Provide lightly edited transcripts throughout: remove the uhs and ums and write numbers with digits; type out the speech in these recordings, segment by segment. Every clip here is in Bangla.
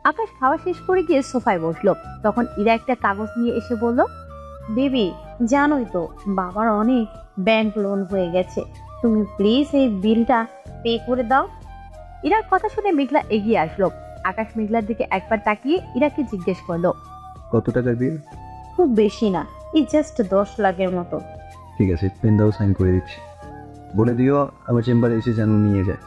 আকাশ খাওয়া শেষ করে গিয়ে সোফায় বসলো। তখন ইরা একটা কাগজ নিয়ে এসে বলল, বেবি জানোই তো বাবার অনেক ব্যাংক লোন হয়ে গেছে, তুমি প্লিজ এই বিলটা পে করে দাও। ইরার কথা শুনে মেঘলা এগিয়ে আসলো। আকাশ মেঘলার দিকে একবার তাকিয়ে ইরাকে জিজ্ঞেস করলো, কত টাকার বিল? খুব বেশি না, এই জাস্ট 10 লাখের মতো। ঠিক আছে, পেন দাও, সাইন করে দিচ্ছি। বলে দিও আমার চেম্বারে এসে যেন নিয়ে যায়।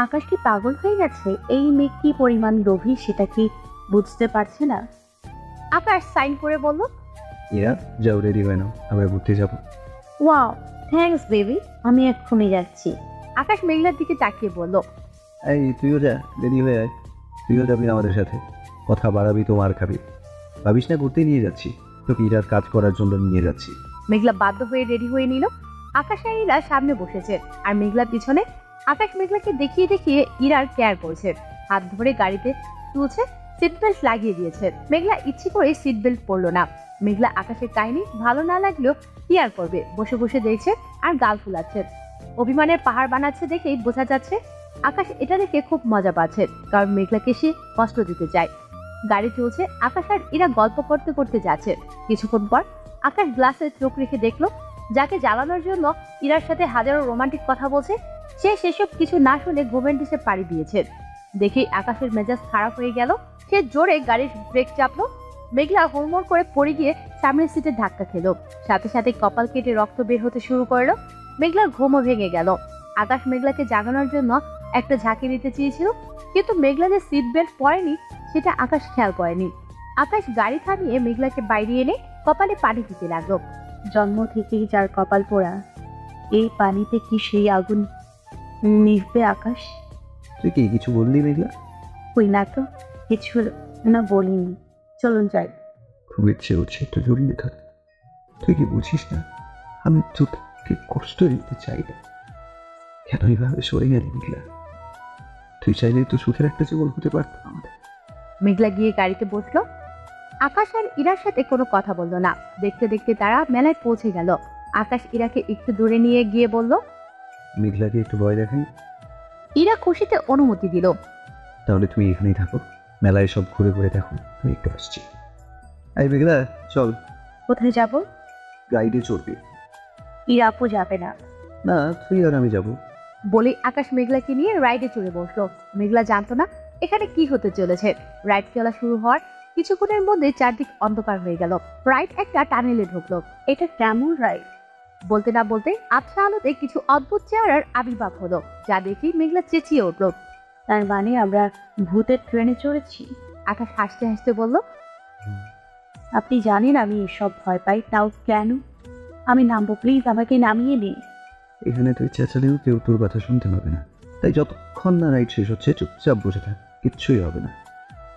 আকাশ কি পাগল হয়ে গেছে? এই মেয়ে কি পরিমাণ লোভী সেটা কি বুঝতে পারছে না? আকাশ সাইন করে বলল, ইরা যাও, রেডি হয়ে নাও, আমরা ঘুরতে যাবো। ওয়াও থ্যাঙ্কস বেবি, আমি এক্ষুনি যাচ্ছি। আকাশ মেঘলার দিকে তাকিয়ে বলল, এই তুইও যা, রেডি হয়ে আয়। তুইও যাবি আমাদের সাথে, কথা বাড়াবি তো মার খাবি। ভাবিস না ঘুরতে নিয়ে যাচ্ছি, তোকে ইরার কাজ করার জন্য নিয়ে যাচ্ছি। মেঘলা বাধ্য হয়ে রেডি হয়ে নিল। আকাশ আর ইরা সামনে বসেছে আর মেঘলার পিছনে। আকাশ মেঘলাকে দেখিয়ে দেখিয়ে ইরার কেয়ার করছে, হাত ধরে গাড়িতে তুলছে, সিট বেল্ট লাগিয়ে দিয়েছে। মেঘলা ইচ্ছে করে সিট বেল্ট পরলো না। মেঘলা আকাশের কাহিনী ভালো না লাগলেও কি আর করবে, বসে বসে দেখছে আর গাল ফুলাচ্ছে। অভিমানের পাহাড় বানাচ্ছে দেখেই বোঝা যাচ্ছে আকাশ এটা দেখে খুব মজা পাচ্ছে, কারণ মেঘলাকে সে কষ্ট দিতে চায়। গাড়ি চলছে, আকাশ আর ইরা গল্প করতে করতে যাচ্ছে। কিছুক্ষণ পর আকাশ গ্লাসে চোখ রেখে দেখলো যাকে জ্বালানোর জন্য ইরার সাথে হাজারো রোমান্টিক কথা বলছে, সে সেসব কিছু না শুনে ঘুমের দেশে পাড়ি দিয়েছে। দেখেই আকাশের মেজাজ খারাপ হয়ে গেল। সে জোরে গাড়ির ব্রেক চাপলো। মেঘলা হুড়মুড় করে পড়ে গিয়ে সামনের সিটে ধাক্কা খেলো। সাথে সাথে কপাল কেটে রক্ত বের হতে শুরু করলো। মেঘলার ঘুমও ভেঙে গেল। আকাশ মেঘলাকে জাগানোর জন্য একটা ঝাঁকি দিতে চেয়েছিল, কিন্তু মেঘলা যে সিট বেল্ট পরেনি সেটা আকাশ খেয়াল করেনি। আকাশ গাড়ি থামিয়ে মেঘলাকে বাইরে এনে কপালে পানি দিতে লাগলো। জন্ম থেকেই যার কপাল পোড়া, এই পানিতে কি সেই আগুন নিভবে আকাশ? তুই কি কিছু বললি মেঘলা? কই না তো, কিছু না বলিনি, চলুন যাই। খুব ইচ্ছে হচ্ছে একটু জড়িয়ে থাক। তুই কি বুঝিস না আমি তোকে কষ্ট দিতে চাই না? কেন এইভাবে সরে গেলি মেঘলা? তুই চাইলে তো সুখের একটা জীবন হতে পারত আমাদের। মেঘলা গিয়ে গাড়িতে বসলো। আকাশ আর ইরার সাথে কোনো কথা বললো না। দেখতে দেখতে তারা মেলায় পৌঁছে গেল। আকাশ ইরাকে একটু দূরে নিয়ে গিয়ে বলল, মেঘলাকে একটু ভয় দেখাই। ইরা খুশিতে অনুমতি দিল। তাহলে তুমি এখানেই থাকো, মেলায় সব ঘুরে ঘুরে দেখো, আমি একটু আসছি। এই মেঘলা চল। কোথায় যাব? গাইডে চড়বি। ইরা আপু যাবে না। না, তুই আর আমি যাবো। বলে আকাশ মেঘলাকে নিয়ে রাইডে চড়ে বসলো। মেঘলা জানতো না এখানে কি হতে চলেছে। রাইড চলা শুরু হওয়ার কিছুক্ষণের মধ্যে চারদিক অন্ধকার হয়ে গেল। রাইড একটা টানেলে ঢুকলো। এটা কেমন রাইড? বলতে না বলতে আবছা আলোতে কিছু অদ্ভুত চেহারার আবির্ভাব হলো, যা দেখেই মেঘলা চেঁচিয়ে উঠল, তার মানে আমরা ভূতের ট্রেনে চড়েছি? আকাশ হাসতে হাসতে বলল, আপনি জানেন আমি এসব ভয় পাই, তাও কেন? আমি নামবো, প্লিজ আমাকে নামিয়ে দিন। এখানে তুই চেঁচালেও কেউ তোর কথা শুনতে পাবে না, তাই যতক্ষণ না রাইড শেষ হচ্ছে চুপচাপ বসে থাক, কিচ্ছুই হবে না।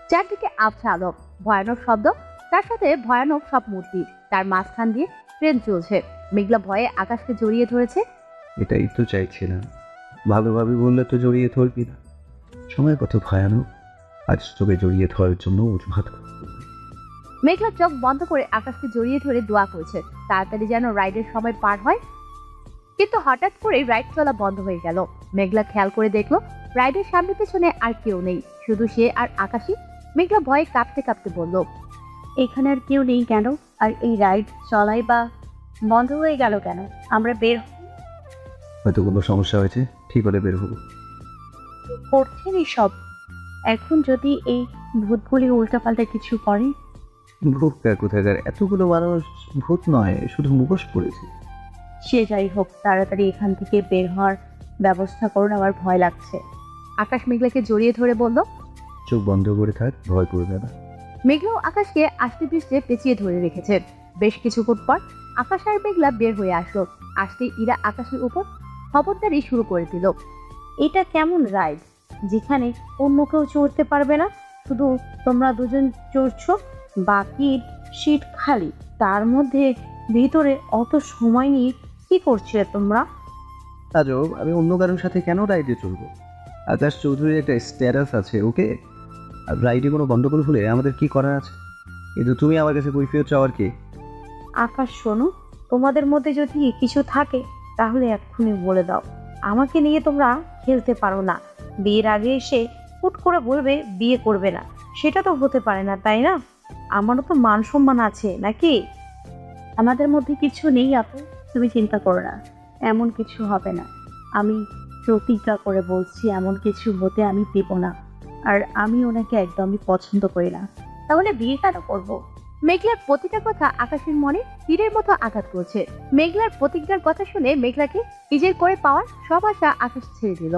চারদিকে আবছা আলো, ভয়ানক শব্দ, তার সাথে ভয়ানক সব মূর্তি। তার মাঝখান দিয়ে ট্রেন চলছে। মেঘলা ভয়ে আকাশকে জড়িয়ে ধরেছে। এটাই তো চাইছিলাম, ভালোভাবে বললে তো জড়িয়ে ধরবি না। সময় কত ভয়ানক, আজ তোকে জড়িয়ে ধরার জন্য অজুহাত। মেঘলা চোখ বন্ধ করে আকাশকে জড়িয়ে ধরে দোয়া করছে তাড়াতাড়ি যেন রাইডের সময় পার হয়। কিন্তু হঠাৎ করে রাইড চলা বন্ধ হয়ে গেল। মেঘলা খেয়াল করে দেখলো রাইডের সামনে পেছনে আর কেউ নেই, শুধু সে আর আকাশই। মেঘলা ভয়ে কাঁপতে কাঁপতে বলল, এখানে আর কেউ নেই কেন? আর এই রাইড চলাই বা বন্ধ হয়ে গেল কেন? আমরা বের হয়তো কোনো সমস্যা হয়েছে, ঠিক হলে বের হবো। করছেন সব? এখন যদি এই ভূতগুলি উল্টাপাল্টা কিছু করে? ভূত কোথাকার, এতগুলো মানুষ ভূত নয়, শুধু মুখোশ পড়েছে। সে যাই হোক, তাড়াতাড়ি এখান থেকে বের হওয়ার ব্যবস্থা করুন, আমার ভয় লাগছে। আকাশ মেঘলাকে জড়িয়ে ধরে বলল, চোখ বন্ধ করে থাক, ভয় করবে না। মেঘলাও আকাশকে আস্তে পিষ্টে পেঁচিয়ে ধরে রেখেছে। বেশ কিছুক্ষণ পর আকাশ আর মেঘলা বের হয়ে আসলো। আসতেই ইরা আকাশের উপর খবরদারি শুরু করে দিল, এটা কেমন রাইড যেখানে অন্য কেউ চড়তে পারবে না, শুধু তোমরা দুজন চড়ছো, বাকি সিট খালি, তার মধ্যে ভিতরে অত সময় নিয়ে কি করছিলে তোমরা? আজব, আমি অন্য কারোর সাথে কেন রাইডে চলবো? আকাশ চৌধুরীর একটা স্ট্যাটাস আছে, ওকে? আর রাইডে কোনো গন্ডগোল হলে আমাদের কি করার আছে? কিন্তু তুমি আমার কাছে কৈফিয়ত চাওয়ার কি? আকাশ শোনো, তোমাদের মধ্যে যদি কিছু থাকে তাহলে এক্ষুনি বলে দাও। আমাকে নিয়ে তোমরা খেলতে পারো না। বিয়ের আগে এসে হুট করে বলবে বিয়ে করবে না, সেটা তো হতে পারে না, তাই না? আমারও তো মান সম্মান আছে নাকি? আমাদের মধ্যে কিছু নেই আপু, তুমি চিন্তা করো না, এমন কিছু হবে না। আমি প্রতিজ্ঞা করে বলছি, এমন কিছু হতে আমি দেব না। আর আমি ওনাকে একদমই পছন্দ করি না, তাহলে বিয়ে কেন করবো? মেঘলার প্রতিটা কথা আকাশের মনে তীরের মতো আঘাত করছে। মেঘলার প্রতিজ্ঞার কথা শুনে মেঘলাকে নিজের করে পাওয়ার সব আশা আকাশ ছেড়ে দিল।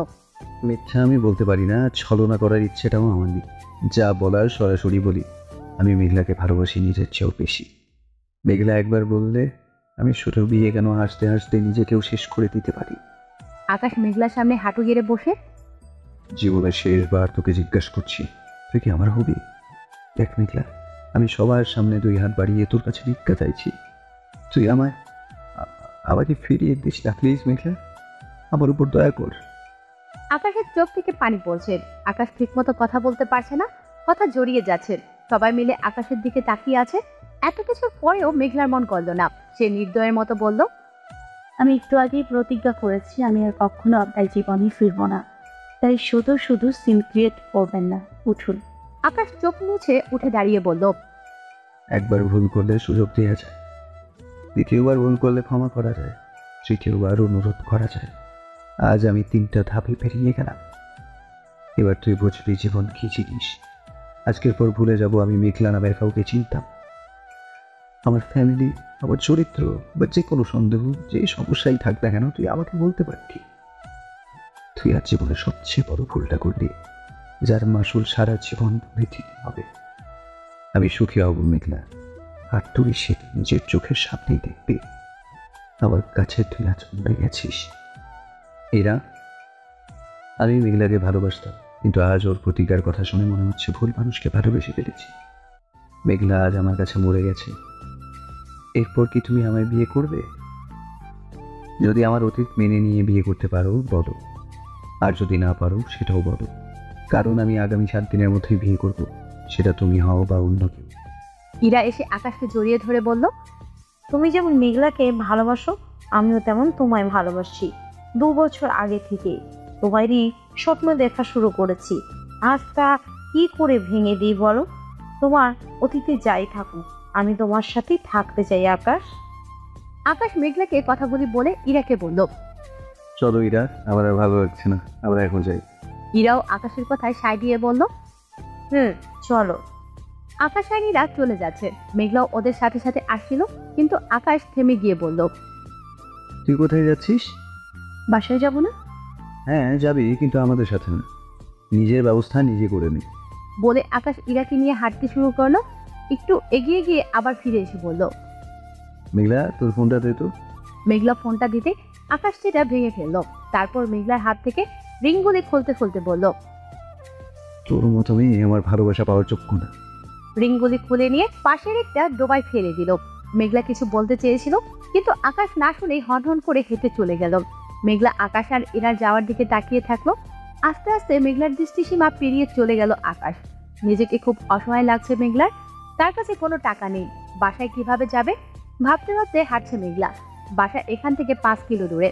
মিথ্যা আমি বলতে পারি না, ছলনা করার ইচ্ছেটাও আমার নেই। যা বলার সরাসরি বলি। আমি মেঘলাকে ভালোবাসি নিজের চেয়েও বেশি। মেঘলা একবার বললে আমি শুধু বিয়ে কেন হাসতে হাসতে নিজেকেও শেষ করে দিতে পারি। আকাশ মেঘলার সামনে হাঁটু গেড়ে বসে জীবনের শেষবার তোকে জিজ্ঞাসা করছি, তুই কি আমার হবি? দেখ মেঘলা, আমি সবার সামনে 2 হাত বাড়িয়ে তোর কাছে ভিক্ষা চাইছি। তুই আমাকে ফিরিয়ে দিস না প্লিজ মেঘলা, আমার উপর দয়া কর। আকাশের চোখ থেকে পানি পড়ছে। আকাশ ঠিকমতো কথা বলতে পারছে না, কথা জড়িয়ে যাচ্ছে। সবাই মিলে আকাশের দিকে তাকিয়ে আছে। এত কিছুর পরেও মেঘলার মন গলল না। সে নির্দয়ের মতো বলল, আমি একটু আগেই প্রতিজ্ঞা করেছি আমি আর কখনো আপনার জীবনে ফিরবো না, তাই শুধু শুধু সিন ক্রিয়েট করবেন না, উঠুন। আকাশ চোখ মুছে উঠে দাঁড়িয়ে বলল, একবার ভুল করলে সুযোগ দেওয়া যায়, দ্বিতীয়বার ভুল করলে ক্ষমা করা যায়, তৃতীয়বার অনুরোধ করা যায়। আজ আমি 3টা ধাপে পেরিয়ে গেলাম। এবার তুই বুঝবি জীবন কি জিনিস। আজকের পর ভুলে যাব আমি মেঘলা নামের কাউকে চিনতাম। আমার ফ্যামিলি, আমার চরিত্র বা যে কোনো সন্দেহ, যে সমস্যাই থাক না কেন, তুই আমাকে বলতে পারতি। তুই আজ জীবনের সবচেয়ে বড় ভুলটা করলি, যার মাসুল সারা জীবন দিতে হবে। আমি সুখী হব মেঘলা, আর তুই সেটা নিজের চোখের সামনেই দেখবি। আমার কাছে তুই আজ মরে গেছিস। এরা, আমি মেঘলাকে ভালোবাসতাম, কিন্তু আজ ওর প্রতিজ্ঞার কথা শুনে মনে হচ্ছে ভুল মানুষকে ভালোবেসে ফেলেছি। মেঘলা আজ আমার কাছে মরে গেছে। এরপর কি তুমি আমায় বিয়ে করবে? যদি আমার অতীত মেনে নিয়ে বিয়ে করতে পারো বলো, আর যদি না পারো সেটাও বলো। কারণ আমি আগামী 7 দিনের মধ্যেই বিয়ে করব, সেটা তুমি হও বা অন্য কেউ। ইরা এসে আকাশকে জড়িয়ে ধরে বলল, তুমি যেমন মেঘলাকে ভালোবাসো, আমিও তেমন তোমায় ভালোবাসি। 2 বছর আগে থেকে তোমারই স্বপ্ন দেখা শুরু করেছি। আজ তা কি করে ভেঙে দিই বলো? তোমার অতীতে যাই থাকুক, আমি তোমার সাথেই থাকতে চাই আকাশ। আকাশ মেঘলাকে কথাগুলি বলে ইরাকে বলল। চলো ইরা, আমার আর ভালো লাগছে না, আমরা এখন যাই। ইরাও আকাশের কথায় সায় দিয়ে বলল, চলো। আকাশ আর ইরা চলে যাচ্ছে। মেঘলাও ওদের সাথে সাথে আসছিল, কিন্তু আকাশ থেমে গিয়ে বলল, তুই কোথায় যাচ্ছিস? বাসায় যাব না? হ্যাঁ যাবি, কিন্তু আমাদের সাথে না। নিজের ব্যবস্থা নিজে করে নি। বলে আকাশ ইরাকে নিয়ে হাঁটতে শুরু করলো। একটু এগিয়ে গিয়ে আবার ফিরে এসে বলল, মেঘলা, তোর ফোনটা দে তো। মেঘলা ফোনটা দিতে আকাশ সেটা ভেঙে ফেললো। তারপর মেঘলার হাত থেকে রিংগুলি খুলতে খুলতে বলল, তোর মতো মেয়ে আমার ভালোবাসা পাওয়ার যোগ্য না। রিংগুলি খুলে নিয়ে পাশের একটা ডোবায় ফেলে দিল। মেঘলা কিছু বলতে চেয়েছিল, কিন্তু আকাশ না শুনেই হনহন করে হেঁটে চলে গেল। মেঘলা আকাশ আর এনার যাওয়ার দিকে তাকিয়ে থাকলো। আস্তে আস্তে মেঘলার দৃষ্টিসীমা পেরিয়ে চলে গেল আকাশ। নিজেকে খুব অসহায় লাগছে মেঘলার। তার কাছে কোনো টাকা নেই, বাসায় কিভাবে যাবে ভাবতে ভাবতে হাঁটছে মেঘলা। বাসা এখান থেকে 5 কিলো দূরে।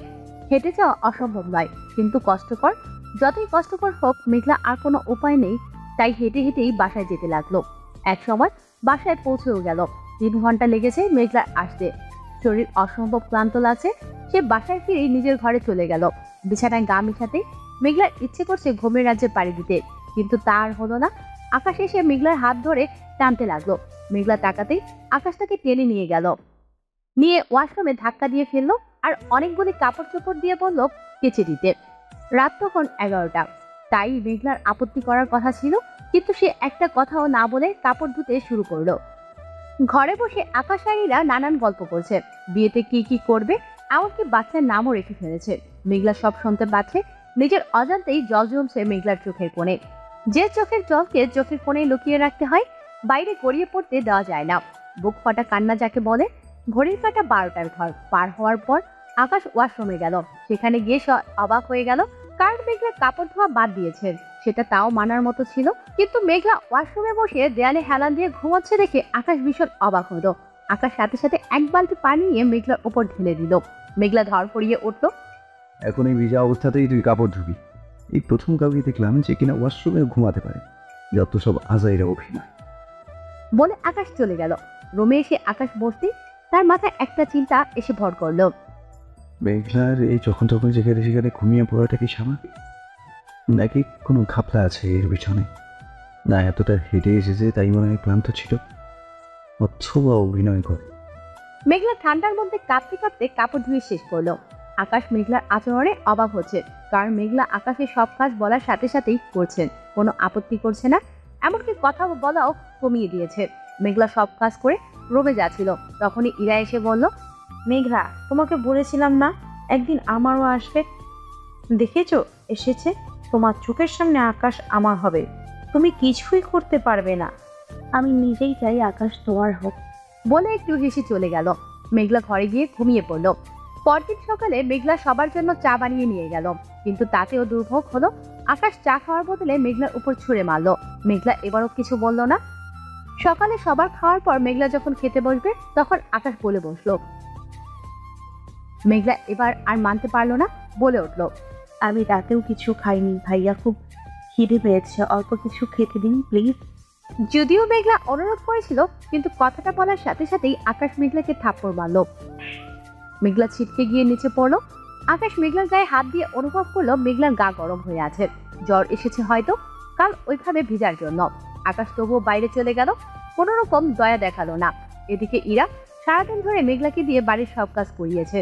হেঁটে যাওয়া অসম্ভব নয়, কিন্তু কষ্টকর। যতই কষ্টকর হোক, মেঘলা আর কোনো উপায় নেই, তাই হেঁটে হেঁটেই বাসায় যেতে লাগলো। এক সময় বাসায় পৌঁছেও গেল। 3 ঘন্টা লেগেছে মেঘলার আসতে। শরীর অসম্ভব ক্লান্ত লাগছে। সে বাসায় ফিরেই নিজের ঘরে চলে গেল। বিছানায় গা মিশাতে মেঘলার ইচ্ছে করছে ঘুমের রাজ্যে পাড়ি দিতে, কিন্তু তা আর হলো না। আকাশ এসে মেঘলার হাত ধরে টানতে লাগলো। মেঘলা তাকাতেই আকাশ তাকে টেনে নিয়ে গেল, নিয়ে ওয়াশরুমে ধাক্কা দিয়ে ফেললো আর অনেকগুলি কাপড় চোপড় দিয়ে বলল কেচে দিতে। রাত তখন 11টা। তাই মেঘলার আপত্তি করার কথা ছিল, কিন্তু সে একটা কথাও না বলে কাপড় ধুতে শুরু করলো। ঘরে বসে আকাশ আর ইরা নানান গল্প করছে, বিয়েতে কি কি করবে, এমনকি বাচ্চার নামও রেখে ফেলেছে। মেঘলা সব শুনতে পাচ্ছে। নিজের অজান্তেই জল জমছে মেঘলার চোখের কোণে। যে চোখের জলকে চোখের কোণে লুকিয়ে রাখতে হয়, বাইরে গড়িয়ে পড়তে দেওয়া যায় না। বুক ফাটা কান্না যাকে বলে। ঘড়ির কাঁটা 12টার ঘর পার হওয়ার পর আকাশ ওয়াশরুমে গেল। সেখানে গিয়ে অবাক হয়ে গেল, কারণ মেঘলা কাপড় ধোয়া বাদ দিয়েছেন। সেটা তাও মানার মতো ছিল, কিন্তু মেঘলা ওয়াশরুমে বসে দেয়ালে হেলান দিয়ে ঘুমাচ্ছে দেখে আকাশ ভীষণ অবাক হলো। আকাশ সাথে সাথে 1 বালতি পানি নিয়ে মেঘলার উপর ঢেলে দিল। মেঘলা ধরফড়িয়ে উঠল। এখন এই ভিজা অবস্থাতেই তুই কাপড় ধুবি? এই প্রথম কাউকে দেখলাম যে কিনা ওয়াশরুমে ঘুমাতে পারে। যত সব আজাইরা অভিনয়। বলে আকাশ চলে গেল। রুমে এসে আকাশ বসতে তার মাথায় একটা চিন্তা এসে ভর করলো। মেঘলার এই যখন তখন যেখানে সেখানে ঘুমিয়ে পড়াটা কি স্বাভাবিক, নাকি কোনো ঘাপলা আছে এর পিছনে? না এতটা হেঁটে এসেছে তাই মনে হয় ক্লান্ত ছিল, অথবা অভিনয় করে। মেঘলা ঠান্ডার মধ্যে কাঁপতে কাঁপতে কাপড় ধুয়ে শেষ করলো। আকাশ মেঘলার আচরণে অবাক হচ্ছে, কারণ মেঘলা আকাশের সব কাজ বলার সাথে সাথেই করছেন, কোনো আপত্তি করছে না, এমনকি কথা বলাও কমিয়ে দিয়েছে। মেঘলা সব কাজ করে রুমে যাচ্ছিল, তখনই ইরা এসে বলল, মেঘলা, তোমাকে বলেছিলাম না একদিন আমারও আসবে? দেখেছো, এসেছে। তোমার চোখের সামনে আকাশ আমার হবে, তুমি কিছুই করতে পারবে না। আমি নিজেই চাই আকাশ তোমার হোক। বলে একটু হেসে চলে গেল। মেঘলা ঘরে গিয়ে ঘুমিয়ে পড়ল। পরদিন সকালে মেঘলা সবার জন্য চা বানিয়ে নিয়ে গেল, কিন্তু তাতেও দুর্ভোগ হলো। আকাশ চা খাওয়ার বদলে মেঘলার উপর ছুঁড়ে মারলো। মেঘলা এবারও কিছু বলল না। সকালে সবার খাওয়ার পর মেঘলা যখন খেতে বসবে তখন আকাশ বলে বসলো। মেঘলা এবার আর মানতে পারলো না, বলে উঠল, আমি রাতেও কিছু খাইনি ভাইয়া, খুব খিদে পেয়েছে, অল্প কিছু খেতে দিন প্লিজ। যদিও মেঘলা অনুরোধ করেছিল, কিন্তু কথাটা বলার সাথে সাথেই আকাশ মেঘলাকে থাপ্পড় মারল। মেঘলা ছিটকে গিয়ে নিচে পড়লো। আকাশ মেঘলার গায়ে হাত দিয়ে অনুভব করলো মেঘলার গা গরম হয়ে আছে, জ্বর এসেছে হয়তো কাল ওইভাবে ভিজার জন্য। আকাশ তবুও বাইরে চলে গেল, কোনো রকম দয়া দেখালো না। এদিকে ইরা সারাদিন ধরে মেঘলাকে দিয়ে বাড়ির সব কাজ করিয়েছে।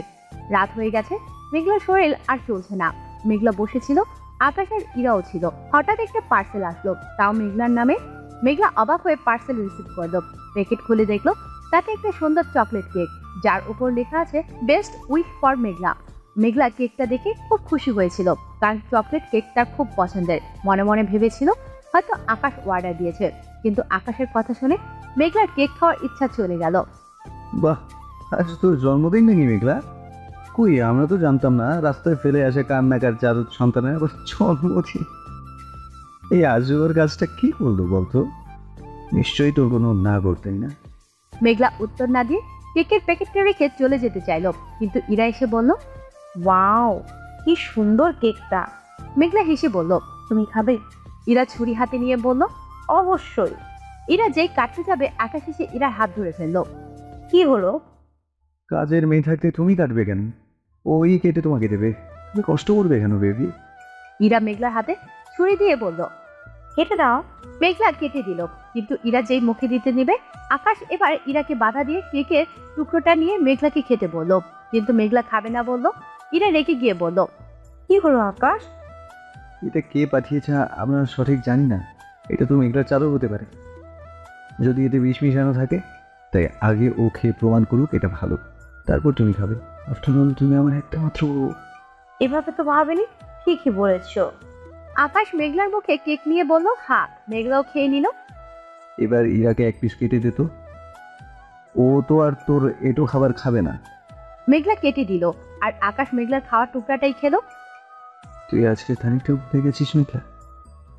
রাত হয়ে গেছে, মেঘলার শরীর আর চলছে না। মেঘলা বসেছিল, আকাশ আর ইরাও ছিল। হঠাৎ একটা পার্সেল আসলো, তাও মেঘলার নামে। মেঘলা অবাক হয়ে পার্সেল রিসিভ করলো। প্যাকেট খুলে দেখলো তাতে একটা সুন্দর চকলেট কেক, যার উপর লেখা আছে বেস্ট উইশ ফর মেঘলা। মেঘলা কেকটা দেখে খুব খুশি হয়েছিল, কারণ চকলেট কেক তার খুব পছন্দের। মনে মনে ভেবেছিল হয়তো আকাশ অর্ডার দিয়েছে, কিন্তু আকাশের কথা শুনে মেঘলার কেক খাওয়ার ইচ্ছা চলে গেল। বাহ, আজ তোর জন্মদিন নাকি মেঘলা? কই, আমরা তো জানতাম না। রাস্তায় ফেলে আসে কান্নাকার চার সন্তানের আবার জন্মদিন। এই আজবের কাজটা কি করলো বলতো? নিশ্চয়ই তোর কোনো না করতেই না। মেঘলা উত্তর না দিয়ে কেকের প্যাকেটটা রেখে চলে যেতে চাইলো, কিন্তু ইরা এসে বলল, ওয়াও, কি সুন্দর কেকটা। মেঘলা হেসে বলল, তুমি খাবে? ইরা ছুরি হাতে নিয়ে বলল, অবশ্যই। ইরা যেই কাটতে যাবে আকাশ এসে ইরার হাত ধরে ফেললো। কি হলো? কাজের মেয়ে থাকতে তুমি কাটবে কেন? ওই কেটে তোমাকে দেবে, তুমি কষ্ট করবে কেন বেবি? ইরা মেঘলার হাতে ছুরি দিয়ে বলল। কেটে দাও। মেঘলা কেটে দিল, কিন্তু ইরা যেই মুখে দিতে নেবে আকাশ এবার ইরাকে বাধা দিয়ে কেকের টুকরোটা নিয়ে মেঘলাকে খেতে বলল, কিন্তু মেঘলা খাবে না বলল। ইরা রেগে গিয়ে বলল, কি হলো আকাশ? এটা কে পাঠিয়েছে আমরা সঠিক জানি না, এটা তো মেঘলার চালও হতে পারে। যদি এতে বিষ মিশানো থাকে, তাই আগে ও খেয়ে প্রমাণ করুক এটা ভালো, তারপর তুমি খাবে। আফটারঅল তুমি আমার একটা মাত্র। এভাবে তো ভাবেনি। ঠিকই বলেছো। আকাশ মেঘলার মুখে কেক নিয়ে বলল, হা। মেঘলাও খেয়ে নিল। এবার ইরাকে এক পিস কেটে দিত, ও তো আর তোর এটো খাবার খাবে না। মেঘলা কেটে দিল, আর আকাশ মেঘলার খাওয়ার টুকরাটাই খেলো। তুই আজকে খানিকটা ভুলে গেছিস মেঘলা?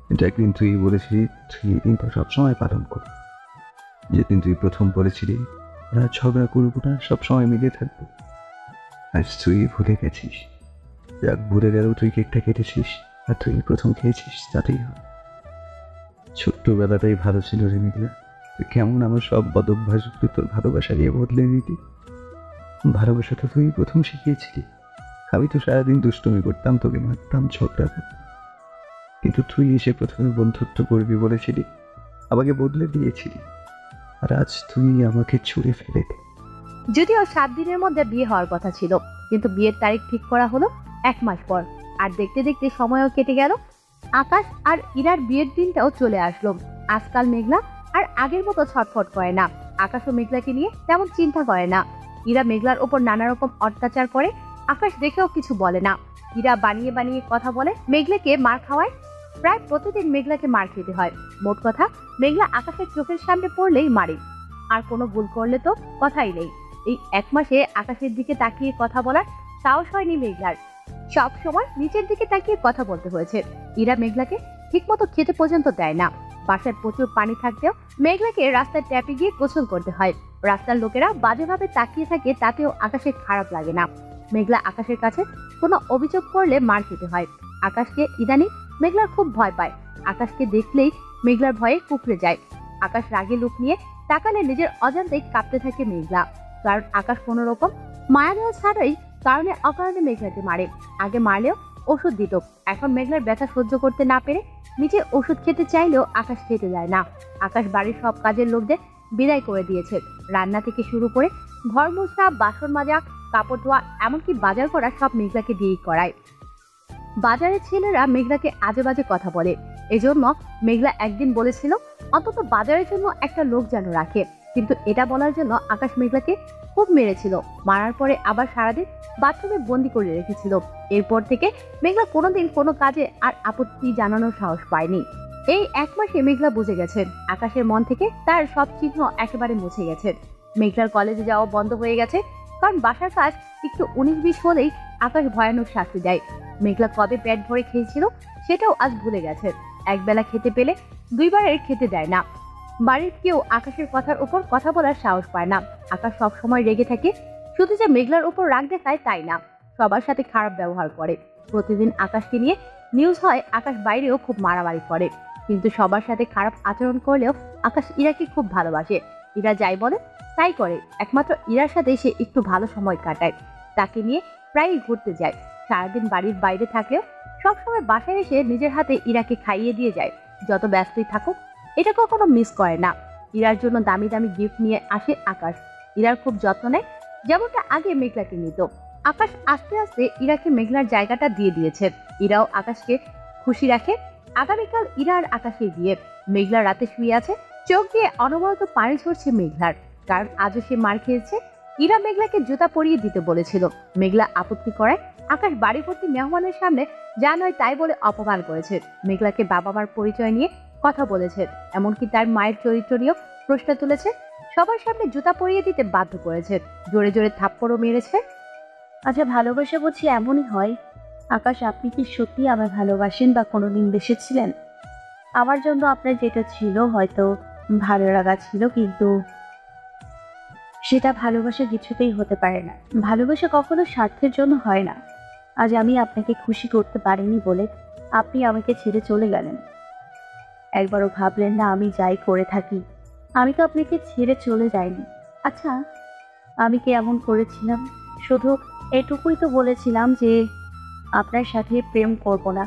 কিন্তু একদিন তুই বলেছিলি তুই এই দিনটা সবসময় পালন কর। যেদিন তুই প্রথম বলেছিলি ওরা ঝগড়া করবো না, সবসময় মিলে থাকবো। আজ তুই ভুলে গেছিস। যাক, ভুলে গেলেও তুই কেকটা কেটেছিস, আর তুই প্রথম খেয়েছিস, তাতেই হয়। ছোট্টবেলাটাই ভালো ছিল রে মেঘলা। তুই কেমন আমার সব বদভ্যাসগুলো তোর ভালোবাসা দিয়ে বদলে নিতি। ভালোবাসা তো তুই প্রথম শিখিয়েছিলি। আমি তো সারাদিন দুষ্টুমি করতাম, তোকে মারতাম, ঝগড়া করতাম, কিন্তু তুই এসে প্রথমে বন্ধুত্ব করবি বলেছিলি, আমাকে বদলে দিয়েছিলি, আর আজ তুই আমাকে ছুঁড়ে ফেলে দে। যদিও 7 দিনের মধ্যে বিয়ে হওয়ার কথা ছিল, কিন্তু বিয়ের তারিখ ঠিক করা হলো 1 মাস পর। আর দেখতে দেখতে সময়ও কেটে গেল। আকাশ আর ইরার বিয়ের দিনটাও চলে আসলো। আজকাল মেঘলা আর আগের মতো ছটফট করে না। আকাশও মেঘলাকে নিয়ে তেমন চিন্তা করে না। ইরা মেঘলার ওপর নানা রকম অত্যাচার করে, আকাশ দেখেও কিছু বলে না। ইরা বানিয়ে বানিয়ে কথা বলে মেঘলাকে মার খাওয়ায়। প্রায় প্রতিদিন মেঘলাকে মার খেতে হয়। মোট কথা, মেঘলা আকাশের চোখের সামনে পড়লেই মারে, আর কোনো ভুল করলে তো কথাই নেই। এই 1 মাসে আকাশের দিকে তাকিয়ে কথা বলার সাহস হয়নি মেঘলার। সব সময় নিচের দিকে তাকিয়ে কথা বলতে হয়েছে। ইরা মেঘলাকে ঠিকমতো খেতে পর্যন্ত দেয় না। বাসায় প্রচুর পানি থাকতেও মেঘলাকে রাস্তায় ট্যাপে গিয়ে গোসল করতে হয়। রাস্তার লোকেরা বাজেভাবে তাকিয়ে থাকে, তাতেও আকাশের খারাপ লাগে না। মেঘলা আকাশের কাছে কোনো অভিযোগ করলে মার খেতে হয়। আকাশকে ইদানিং মেঘলার খুব ভয় পায়। আকাশকে দেখলেই মেঘলার ভয়ে কুঁকড়ে যায়। আকাশ রাগে লুক নিয়ে তাকালে নিজের অজান্তেই কাঁপতে থাকে মেঘলা। কারণ আকাশ কোনো রকম মায়া দেওয়া ছাড়াই কারণে অকারণে মেঘলাকে মারে। আগে মারলেও ওষুধ দিত, এখন মেঘলার ব্যথা সহ্য করতে না পেরে নিজে ওষুধ খেতে চাইলেও আকাশ খেতে দেয় না। আকাশ বাড়ির সব কাজের লোকদের বিদায় করে দিয়েছে। রান্না থেকে শুরু করে ঘর মোছা, বাসন মাজা, কাপড় ধোয়া, এমনকি বাজার করা সব মেঘলাকে দিয়েই করায়। বাজারের ছেলেরা মেঘলাকে আজে বাজে কথা বলে। এজন্য মেঘলা একদিন বলেছিল অন্তত বাজারের জন্য একটা লোক যেন রাখে। কিন্তু এটা বলার জন্য আকাশ মেঘলাকে খুব মেরেছিল। মারার পরে আবার সারাদিন বাথরুমে বন্দি করে রেখেছিল। এরপর থেকে মেঘলা কোনোদিন কোনো কাজে আর আপত্তি জানানোর সাহস পায়নি। এই 1 মাসে মেঘলা বুঝে গেছেন আকাশের মন থেকে তার সব চিহ্ন একেবারে মুছে গেছে। মেঘলার কলেজে যাওয়া বন্ধ হয়ে গেছে, কারণ বাসার কাজ একটু 19-20 হলেই আকাশ ভয়ানক শাস্তি দেয়। মেঘলা কবে পেট ভরে খেয়েছিল সেটাও আজ ভুলে গেছে। একবেলা খেতে পেলে 2 বারের খেতে দেয় না। বাড়ির কেউ আকাশের কথার উপর কথা বলার সাহস পায় না। আকাশ সব সময় রেগে থাকে। শুধু যে মেঘলার উপর রাগ দেখায় তাই না, সবার সাথে খারাপ ব্যবহার করে। প্রতিদিন আকাশকে নিয়ে নিউজ হয় আকাশ বাইরেও খুব মারামারি করে। কিন্তু সবার সাথে খারাপ আচরণ করলেও আকাশ ইরাকে খুব ভালোবাসে। ইরা যাই বলে তাই করে। একমাত্র ইরার সাথে সে একটু ভালো সময় কাটায়। তাকে নিয়ে প্রায়ই ঘুরতে যায়। সারাদিন বাড়ির বাইরে থাকলেও সবসময় বাসায় এসে নিজের হাতে ইরাকে খাইয়ে দিয়ে যায়। যত ব্যস্তই থাকুক এটা কখনো মিস করে না। ইরার জন্য দামি দামি গিফট নিয়ে আসে আকাশ। ইরার খুব যত্ন নেয়, যেমনটা আগে মেঘলাকে নিত। আকাশ আস্তে আস্তে ইরাকে মেঘলার জায়গাটা দিয়ে দিয়েছে। ইরাও আকাশকে খুশি রাখে। আগামীকাল ইরা আর আকাশের বিয়ে। মেঘলা রাতে শুয়ে আছে, চোখ দিয়ে অনবরত পানি ঝরছে মেঘলার, কারণ আজও সে মার খেয়েছে। ইরা মেঘলাকে জুতা পরিয়ে দিতে বলেছিল। মেঘলা আপত্তি করায় আকাশ বাড়ি ভর্তি মেহমানের সামনে যা নয় তাই বলে অপমান করেছে। মেঘলাকে বাবা মার পরিচয় নিয়ে কথা বলেছে, এমনকি তার মায়ের চরিত্র নিয়েও প্রশ্ন তুলেছে। সবার সামনে জুতা পরিয়ে দিতে বাধ্য করেছে, জোরে জোরে থাপ্পড়ও মেরেছে। আচ্ছা, ভালোবাসা বুঝি এমনই হয়? আকাশ, আপনি কি সত্যি আমায় ভালোবাসেন বা কোনোদিন বেসেছিলেন? আমার জন্য আপনার যেটা ছিল হয়তো ভালো লাগা ছিল, কিন্তু সেটা ভালোবাসা কিছুতেই হতে পারে না। ভালোবাসা কখনো স্বার্থের জন্য হয় না। আজ আমি আপনাকে খুশি করতে পারিনি বলে আপনি আমাকে ছেড়ে চলে গেলেন। একবারও ভাবলেন না আমি যাই করে থাকি, আমি তো আপনাকে ছেড়ে চলে যাইনি। আচ্ছা, আমি কি এমন করেছিলাম? শুধু এটুকুই তো বলেছিলাম যে আপনার সাথে প্রেম করব না,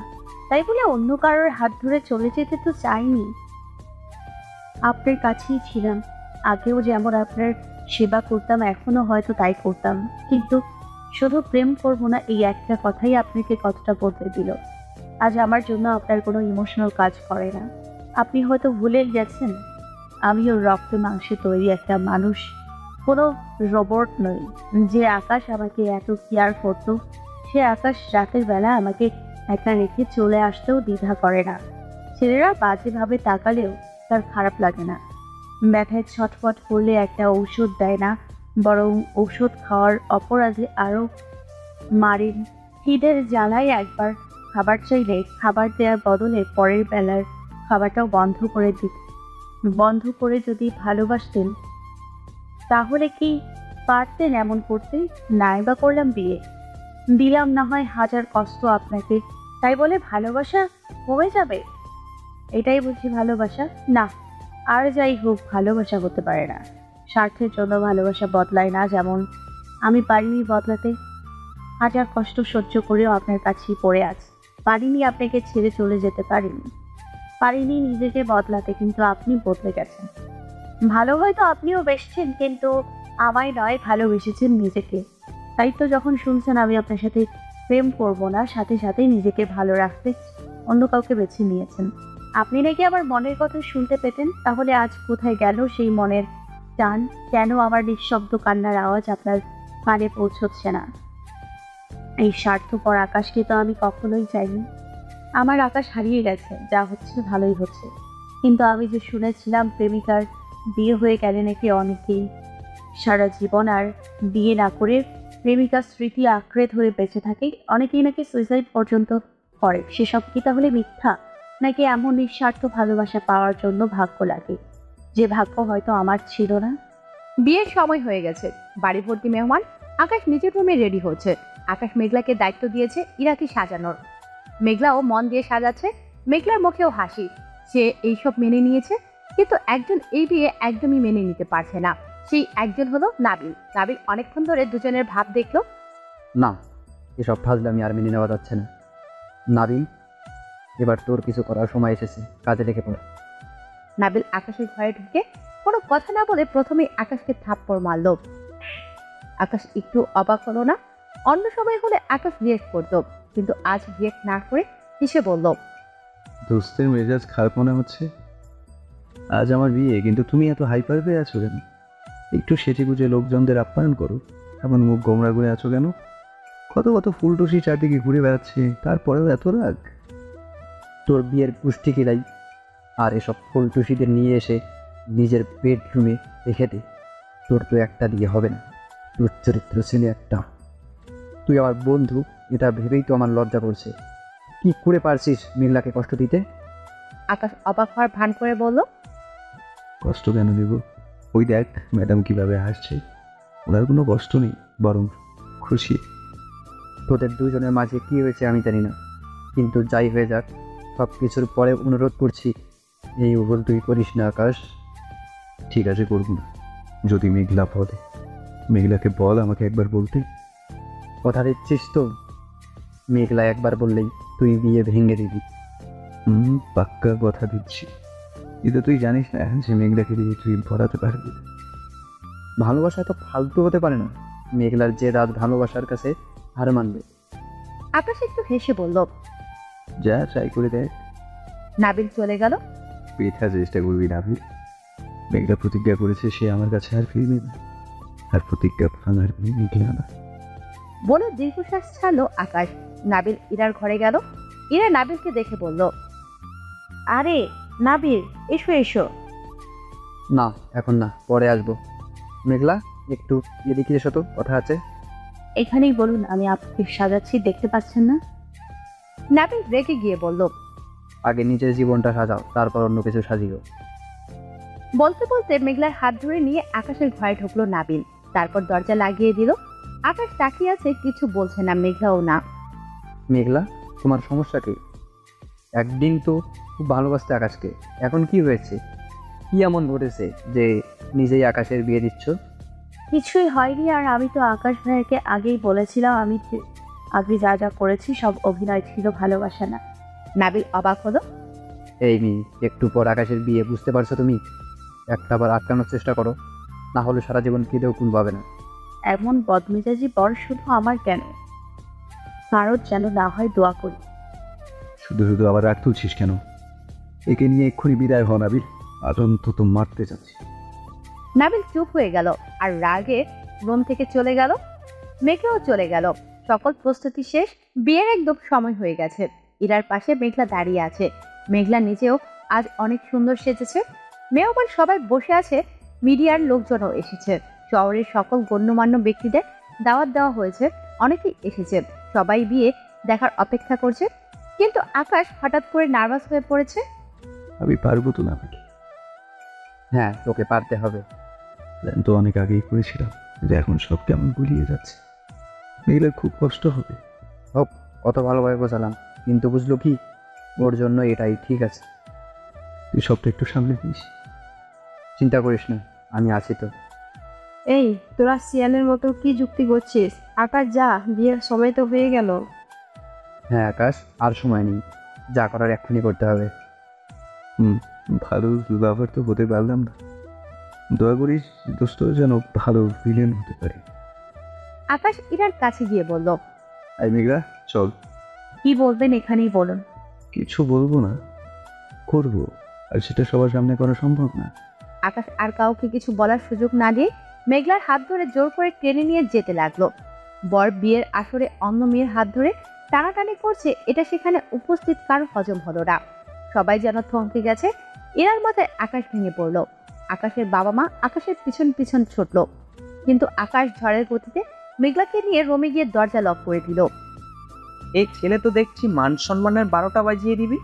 তাই বলে অন্য কারোর হাত ধরে চলে যেতে তো চাইনি। আপনার কাছেই ছিলাম। আগেও যেমন আপনার সেবা করতাম, এখনো হয়তো তাই করতাম, কিন্তু শুধু প্রেম করব না এই একটা কথাই আপনাকে কতটা বদলে দিল। আজ আমার জন্য আপনার কোনো ইমোশনাল কাজ করে না। আপনি হয়তো ভুলে গেছেন আমিও রক্ত মাংসে তৈরি একটা মানুষ, কোনো রোবট নই। যে আকাশ আমাকে এত কেয়ার করতো, সে আকাশ রাতের বেলা আমাকে একা রেখে চলে আসতেও দ্বিধা করে না। ছেলেরা বাজেভাবে তাকালেও তার খারাপ লাগে না। ব্যথায় ছটফট করলে একটা ঔষধ দেয় না, বরং ঔষধ খাওয়ার অপরাধে আরও মারেন। খিদের জ্বালায় একবার খাবার চাইলে খাবার দেওয়ার বদলে পরের বেলার খাবারটাও বন্ধ করে যদি ভালোবাসতেন, তাহলে কি পারতেন এমন করতে? নাই বা করলাম বিয়ে, দিলাম না হয় 1000 কষ্ট আপনাকে, তাই বলে ভালোবাসা কমে যাবে? এটাই বুঝি ভালোবাসা? না, আর যাই হোক, ভালোবাসা হতে পারে না। স্বার্থের জন্য ভালোবাসা বদলায় না। যেমন আমি পারিনি বদলাতে, 1000 কষ্ট সহ্য করেও আপনার কাছেই পড়ে আছি। পারিনি আপনাকে ছেড়ে চলে যেতে, পারিনি নিজেকে বদলাতে, কিন্তু আপনি বদলে গেছেন। ভালো হয়তো আপনিও বেসছেন, কিন্তু আমায় নয়, ভালোবেসেছেন নিজেকে। তাই তো যখন শুনছেন আমি আপনার সাথে প্রেম করব না, সাথে সাথে নিজেকে ভালো রাখতে অন্য কাউকে বেছে নিয়েছেন। আপনি নাকি আমার মনের কথা শুনতে পেতেন, তাহলে আজ কোথায় গেল সেই মনের টান? কেন আমার নিঃশব্দ কান্নার আওয়াজ আপনার কানে পৌঁছচ্ছে না? এই স্বার্থপর আকাশকে তো আমি কখনোই চাইনি। আমার আকাশ হারিয়ে গেছে, যা হচ্ছে ভালোই হচ্ছে। কিন্তু আমি যে শুনেছিলাম প্রেমিকার বিয়ে হয়ে গেলে নাকি অনেকেই সারা জীবন আর বিয়ে না করে প্রেমিকার স্মৃতি আঁকড়ে ধরে বেঁচে থাকে, অনেকেই নাকি সুইসাইড পর্যন্ত করে, সেসব কি তাহলে মিথ্যা? নাকি এমন নিঃস্বার্থ ভালোবাসা পাওয়ার জন্য ভাগ্য লাগে, যে ভাগ্য হয়তো আমার ছিল না? বিয়ের সময় হয়ে গেছে, বাড়ি ভর্তি মেহমান। আকাশ নিজের রুমে রেডি হচ্ছে। আকাশ মেঘলাকে দায়িত্ব দিয়েছে ইরাকে সাজানোর। মেঘলাও মন দিয়ে সাজাচ্ছে। মেঘলার মুখেও হাসি। সে এইসব মেনে নিয়েছে, কিন্তু একজন এই বিয়ে একদমই মেনে নিতে পারছে না। সেই একজন হলো নাবিল। নাবিল অনেকক্ষণ ধরে দুজনের ভাব দেখলো। না, এসব ফাজলামি আর মেনে নেওয়া যাচ্ছে না। নাবিল, এবার তোর কিছু করার সময় এসেছে, কাজে লেগে পড়। নাবিল আকাশের ঘরে ঢুকে কোনো কথা না বলে প্রথমেই আকাশকে থাপ্পড় মারল। আকাশ একটু অবাক হলো না। অন্য সময় হলে আকাশ রিয়েক্ট করতো, কিন্তু আজ রিয়েক্ট না করে হেসে বলল, দোস্তের মেজাজ খারাপ মনে হচ্ছে। আজ আমার বিয়ে, কিন্তু তুমি এত হাইপার হয়ে আছো কেন? একটু সেজে গুজে লোকজনদের আপ্যায়ন করো, এমন মুখ গোমরা করে আছো কেন? কত কত ফুলটুসি চারদিকে ঘুরে বেড়াচ্ছে, তারপরেও এত রাগ। তোর বিয়ের পুষ্টি কিলাই, আর এসব ফুলটুসিদের নিয়ে এসে নিজের বেডরুমে রেখে দে। তোর তো একটা দিয়ে হবে না, তোর চরিত্র ছেলে একটা। তুই আমার বন্ধু, এটা ভেবেই তো আমার লজ্জা করছে। কি করে পারছিস মেঘলাকে কষ্ট দিতে? আকাশ অবাক হওয়ার ভান করে বলল, কষ্ট কেন দেব? ওই দেখ ম্যাডাম কিভাবে হাসছে। ওনার কোনো কষ্ট নেই, বরং খুশি। তোদের দুজনের মাঝে কি হয়েছে আমি জানি না, কিন্তু যাই হয়ে যাক, সব কিছুর পরে অনুরোধ করছি, এই ভুল তুই করিস না আকাশ। ঠিক আছে, করবো না। যদি মেঘলা বলে, মেঘলাকে বল আমাকে একবার বলতে। কথা দিচ্ছিস তো? মেঘলা একবার বললেই তুই বিয়ে ভেঙে দিবি? পাক্কা কথা দিচ্ছি। কিন্তু তুই জানিস না যে মেঘলাকে দিয়ে তুই ভরাতে পারবি। ভালোবাসা তো ফালতু হতে পারে না। মেঘলার যে রাত ভালোবাসার কাছে হার মানবে। আকাশ একটু হেসে বলল। যা ট্রাই করে দেখ। নাবিল চলে গেল। পেথা চেষ্টা করবি নাবিল। মেঘলা প্রতিজ্ঞা করেছে সে আমার কাছে আর ফিরবে না, আর প্রতিজ্ঞা ভাঙার মেঘলা না। বলে দীর্ঘশ্বাস ছাড়লো আকাশ। নাবিল ইরার ঘরে গেল। ইরা নাবিলকে দেখে বলল, আরে নাবিল, এসো এসো। না, এখন না, পরে আসবো। মেঘলা, একটু এদিকে এসো তো, কথা আছে। এখানেই বলুন, আমি আপনাকে সাজাচ্ছি, দেখতে পাচ্ছেন না? নাবিল রেগে গিয়ে বলল। আগে নিজের জীবনটা সাজাও, তারপর অন্য কিছু সাজিও। বলতে বলতে মেঘলার হাত ধরে নিয়ে আকাশের ঘরে ঢুকলো নাবিল। তারপর দরজা লাগিয়ে দিল। আকাশ তাকিয়ে আছে, কিছু বলছে না, মেঘলাও না। মেঘলা, তোমার সমস্যা কি? একদিন তো খুব ভালোবাসতে আকাশকে, এখন কি হয়েছে? কি এমন ঘটেছে যে নিজেই আকাশের বিয়ে দিচ্ছ? কিছুই হয়নি, আর আমি তো আকাশ ভাইয়াকে আগেই বলেছিলাম আমি আগে যা যা করেছি সব অভিনয় ছিল, ভালোবাসা না। নাবিল অবাক হলো। এই মেয়ে, একটু পর আকাশের বিয়ে, বুঝতে পারছো তুমি? একটা বার আটকানোর চেষ্টা করো, না হলে সারা জীবন কেঁদেও কুল পাবে না। এমন বদমেজাজি বর শুধু আমার কেন, কারোর যেন না হয়, দোয়া করি। শুধু শুধু আবার রাগ তুলছিস কেন? একে নিয়ে এক্ষুনি বিদায় হ নাবিল। আজ অন্তত মারতে যাচ্ছি। নাবিল চুপ হয়ে গেল আর রাগে রুম থেকে চলে গেল। মেঘলাও চলে গেল। সকল প্রস্তুতি শেষ। বিয়ের একদম সময় হয়ে গেছে। ইরার পাশে মেঘলা দাঁড়িয়ে আছে। মেঘলা নিজেও আজ অনেক সুন্দর সেজেছে। মেয়বার সবাই বসে আছে। মিডিয়ার লোকজনও এসেছে। শহরের সকল গণ্যমান্য ব্যক্তিদের দাওয়াত দেওয়া হয়েছে। অনেকেই এসেছে। সবাই বিয়ে দেখার অপেক্ষা করছে, কিন্তু আকাশ হঠাৎ করে নার্ভাস হয়ে পড়েছে। আমি পারবো তো নাবিল। হ্যাঁ, তোকে পারতে হবে। প্ল্যান তো অনেক আগেই করেছিলাম, কিন্তু এখন সব কেমন গুলিয়ে যাচ্ছে। মেঘলার খুব কষ্ট হবে। হোক, কত ভালোভাবে বোঝালাম, কিন্তু বুঝলো কি? ওর জন্য এটাই ঠিক আছে। তুই সবটা একটু সামলে দিস। চিন্তা করিস না, আমি আছি তো। এই, তোরা শিয়ালের মতো কি যুক্তি করছিস? আকাশ যা, বিয়ের সময় তো হয়ে গেল। হ্যাঁ আকাশ, আর সময় নেই, যা করার এক্ষুনি করতে হবে। ভালো বাবার তো হতে পারলাম না। দয়া করিস দোস্ত যেন ভালো ভিলেন হতে পারে। আকাশ ইরার কাছে গিয়ে বলল, আই মেঘলা, চল। কি বলবেন এখানেই বলুন। কিছু বলবো না, করবো, আর সেটা সবার সামনে করা সম্ভব না। আকাশ আর কাউকে কিছু বলার সুযোগ না দিয়ে মেঘলার হাত ধরে জোর করে টেনে নিয়ে যেতে লাগলো। বর বিয়ের আসরে অন্য মেয়ের হাত ধরে টানাটানি করছে, এটা সেখানে উপস্থিত কারো হজম হলো না। সবাই যেন থমকে গেছে। এরার মাথায় আকাশ ভেঙে পড়লো। আকাশের বাবা মা আকাশের পিছন পিছন ছুটলো, কিন্তু আকাশ ঝড়ের গতিতে মেঘলাকে নিয়ে রোমে গিয়ে দরজা লক করে দিল। এই ছেলে তো দেখছি মান সম্মানের 12টা বাজিয়ে দিবি।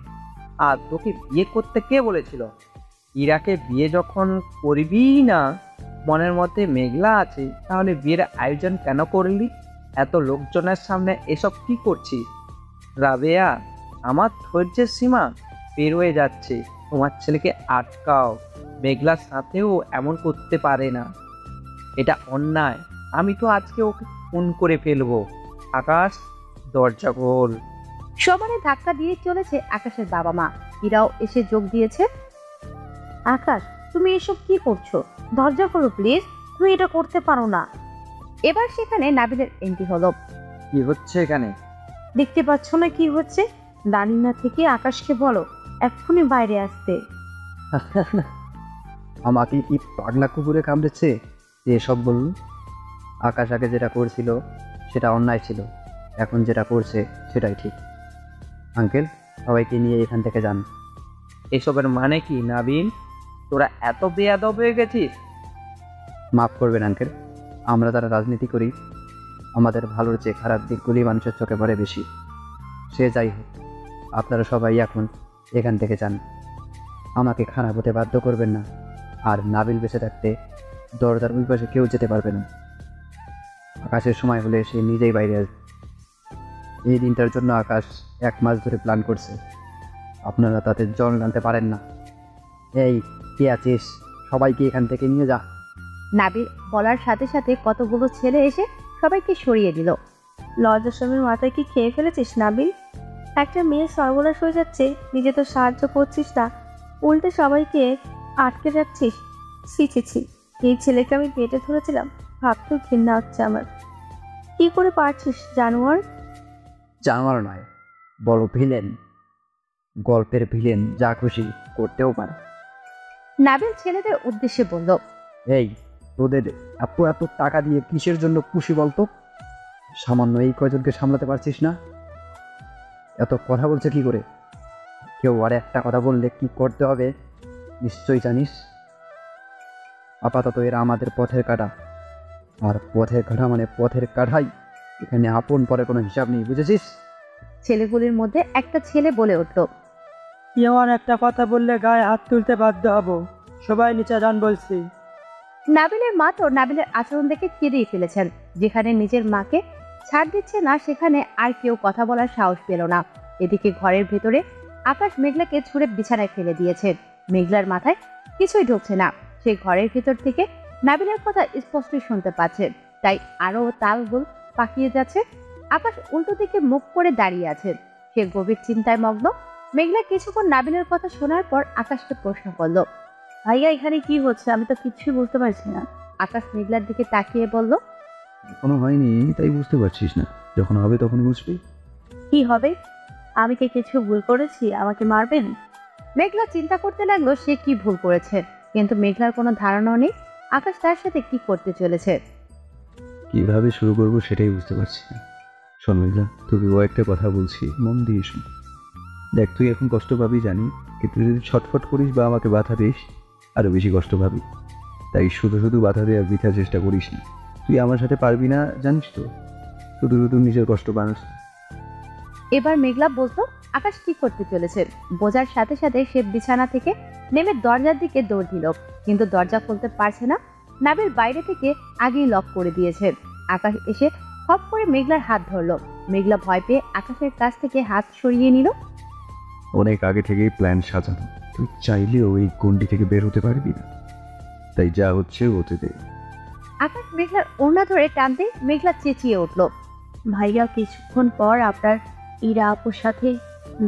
আর তোকে বিয়ে করতে কে বলেছিল? ইরাকে বিয়ে যখন করবি না, মনের মধ্যে মেঘলা আছে, তাহলে বিয়ের আয়োজন কেন করলি? এত লোকজনের সামনে এসব কি করছিস? রাবেয়া, আমার ধৈর্যের সীমা পেরোয় যাচ্ছে। তোমার ছেলেকে আটকাও। মেঘলার সাথেও এমন করতে পারে না, এটা অন্যায়। আমি তো আজকে ওকে খুন করে ফেলবো। আকাশ, দরজা খোল। সমানে ধাক্কা দিয়ে চলেছে আকাশের বাবা মা। ইরাও এসে যোগ দিয়েছে। আকাশ, তুমি এসব কি করছো? দরজা খোলো প্লিজ, তুমি এটা করতে পারো না। এবার সেখানে নাবিলের এন্ট্রি হলো। কি হচ্ছে এখানে? দেখতে পাচ্ছ না কি হচ্ছে? দাঁড়িয়ে না থেকে আকাশকে বলো এক্ষুনি বাইরে আসতে। আমাকে কি পাগলা কুকুরে কামড়েছে যে এসব বলুন? আকাশ আগে যেটা করছিল সেটা অন্যায় ছিল, এখন যেটা করছে সেটাই ঠিক। আঙ্কেল, সবাইকে নিয়ে এখান থেকে যান। এসবের মানে কি নাবিল? তোরা এত বেয়াদব হয়ে গেছিস? মাফ করবেন আঙ্কেল, আমরা যারা রাজনীতি করি আমাদের ভালোর চেয়ে খারাপ দিকগুলি মানুষের চোখে পড়ে বেশি। সে যাই হোক, আপনারা সবাই এখন এখান থেকে যান। আমাকে খারাপ হতে বাধ্য করবেন না। আর নাবিল বেঁচে থাকতে দরজার ওই পাশে কেউ যেতে পারবে না। আকাশের সময় হলে সে নিজেই বাইরে আসবে। এই দিনটার জন্য আকাশ 1 মাস ধরে প্ল্যান করছে। আপনারা তাতে জল টানতে পারেন না। এই, কে আছিস? সবাইকে এখান থেকে নিয়ে যা। নাবিল বলার সাথে সাথে কতগুলো ছেলে এসে সবাইকে সরিয়ে দিল। লজ্জার সময় মাথায় কি খেয়ে ফেলেছিস নাবিল? একটা মেয়ে সর্বনাশ হয়ে যাচ্ছে, নিজে তো সাহায্য করছিস না, উল্টে সবাইকে আটকে যাচ্ছিস। ছি ছি ছি, এই ছেলেকে আমি পেটে ধরেছিলাম, ভাবতেও ঘৃণা হচ্ছে আমার। কি করে পারছিস জানোয়ার? জানোয়ার নয়, বড় ভিলেন। গল্পের ভিলেন যা খুশি করতেও পারে। নাবিল ছেলেদের উদ্দেশ্যে বলল, এই, তোদের এত এত টাকা দিয়ে কিসের জন্য খুশি বলতো? সামান্য এই কয়জনকে সামলাতে পারছিস না? এত কথা বলছে কি করে? কেউ আর একটা কথা বললে কি করতে হবে নিশ্চয়ই জানিস। আপাতত এরা আমাদের পথের কাঁটা, আর পথের কাঁটা মানে পথের কাঁটাই। এখানে আপন পরে কোনো হিসাব নেই, বুঝেছিস? ছেলেগুলির মধ্যে একটা ছেলে বলে উঠল, এমন একটা কথা বললে গায়ে হাত তুলতে বাধ্য হব। সবাই নিচে যান বলছি। নাবিলের মা তো নাবিলের আচরণ দেখে কেঁদেই ফেলেছেন। যেখানে নিজের মাকে ছাড় দিচ্ছে না, সেখানে আর কেউ কথা বলার সাহস পেল না। এদিকে ঘরের ভেতরে আকাশ মেঘলাকে ছুঁড়ে বিছানায় ফেলে দিয়েছে। মেঘলার মাথায় কিছুই ঢুকছে না। সে ঘরের ভেতর থেকে নাবিলের কথা স্পষ্টই শুনতে পাচ্ছে, তাই আরো তালগোল পাকিয়ে যাচ্ছে। আকাশ উল্টো দিকে মুখ করে দাঁড়িয়ে আছে। সে গভীর চিন্তায় মগ্ন। মেঘলা কিছুক্ষণ নাবিলের কথা শোনার পর আকাশকে প্রশ্ন করলো। ভাইয়া, এখানে কি হচ্ছে? আমি তো কিছুই বুঝতে পারছি না। আকাশ মেঘলার দিকে তাকিয়ে বলল, এখনো হয়নি তাই বুঝতে পারছিস না, যখন হবে তখন বুঝবি। কি হবে? আমি কি কিছু ভুল করেছি? আমাকে মারবেন? মেঘলা চিন্তা করতে লাগলো সে কি ভুল করেছে, কিন্তু মেঘলার কোনো ধারণাও নেই আকাশ তার সাথে কি করতে চলেছে। কিভাবে শুরু করবো সেটাই বুঝতে পারছি না। শোন মেঘলা, তোকে ও একটা কথা বলছি, মন দিয়ে শুন। দেখ, তুই এখন কষ্ট পাবি জানি, কিন্তু যদি ছটফট করিস বা আমাকে বাধা দিস আরো বেশি কষ্ট পাবি। তাই শুধু শুধু বাধা দেওয়ার বৃথা চেষ্টা করিস না। তুই আমার সাথে পারবি না জানিস তো, শুধু শুধু নিজের কষ্ট বানাস। এবার মেঘলা বুঝলো আকাশ কি করতে চলেছে। বোঝার সাথে সাথে সে বিছানা থেকে নেমে দরজার দিকে দৌড় দিল, কিন্তু দরজা খুলতে পারছে না। নাবিল বাইরে থেকে আগেই লক করে দিয়েছে। আকাশ এসে হপ করে মেঘলার হাত ধরলো। মেঘলা ভয় পেয়ে আকাশের কাছ থেকে হাত সরিয়ে নিল। অনেক আগে থেকেই প্ল্যান সাজানো, তুই চাইলেও এই গন্ডি থেকে বের হতে পারবি না, তাই যা হচ্ছে হতে দে। আকাশ মেঘলার ওড়না ধরে টানতে মেঘলা চেঁচিয়ে উঠল, ভাইয়া, কিছুক্ষণ পর আপনার ইরা আপুর সাথে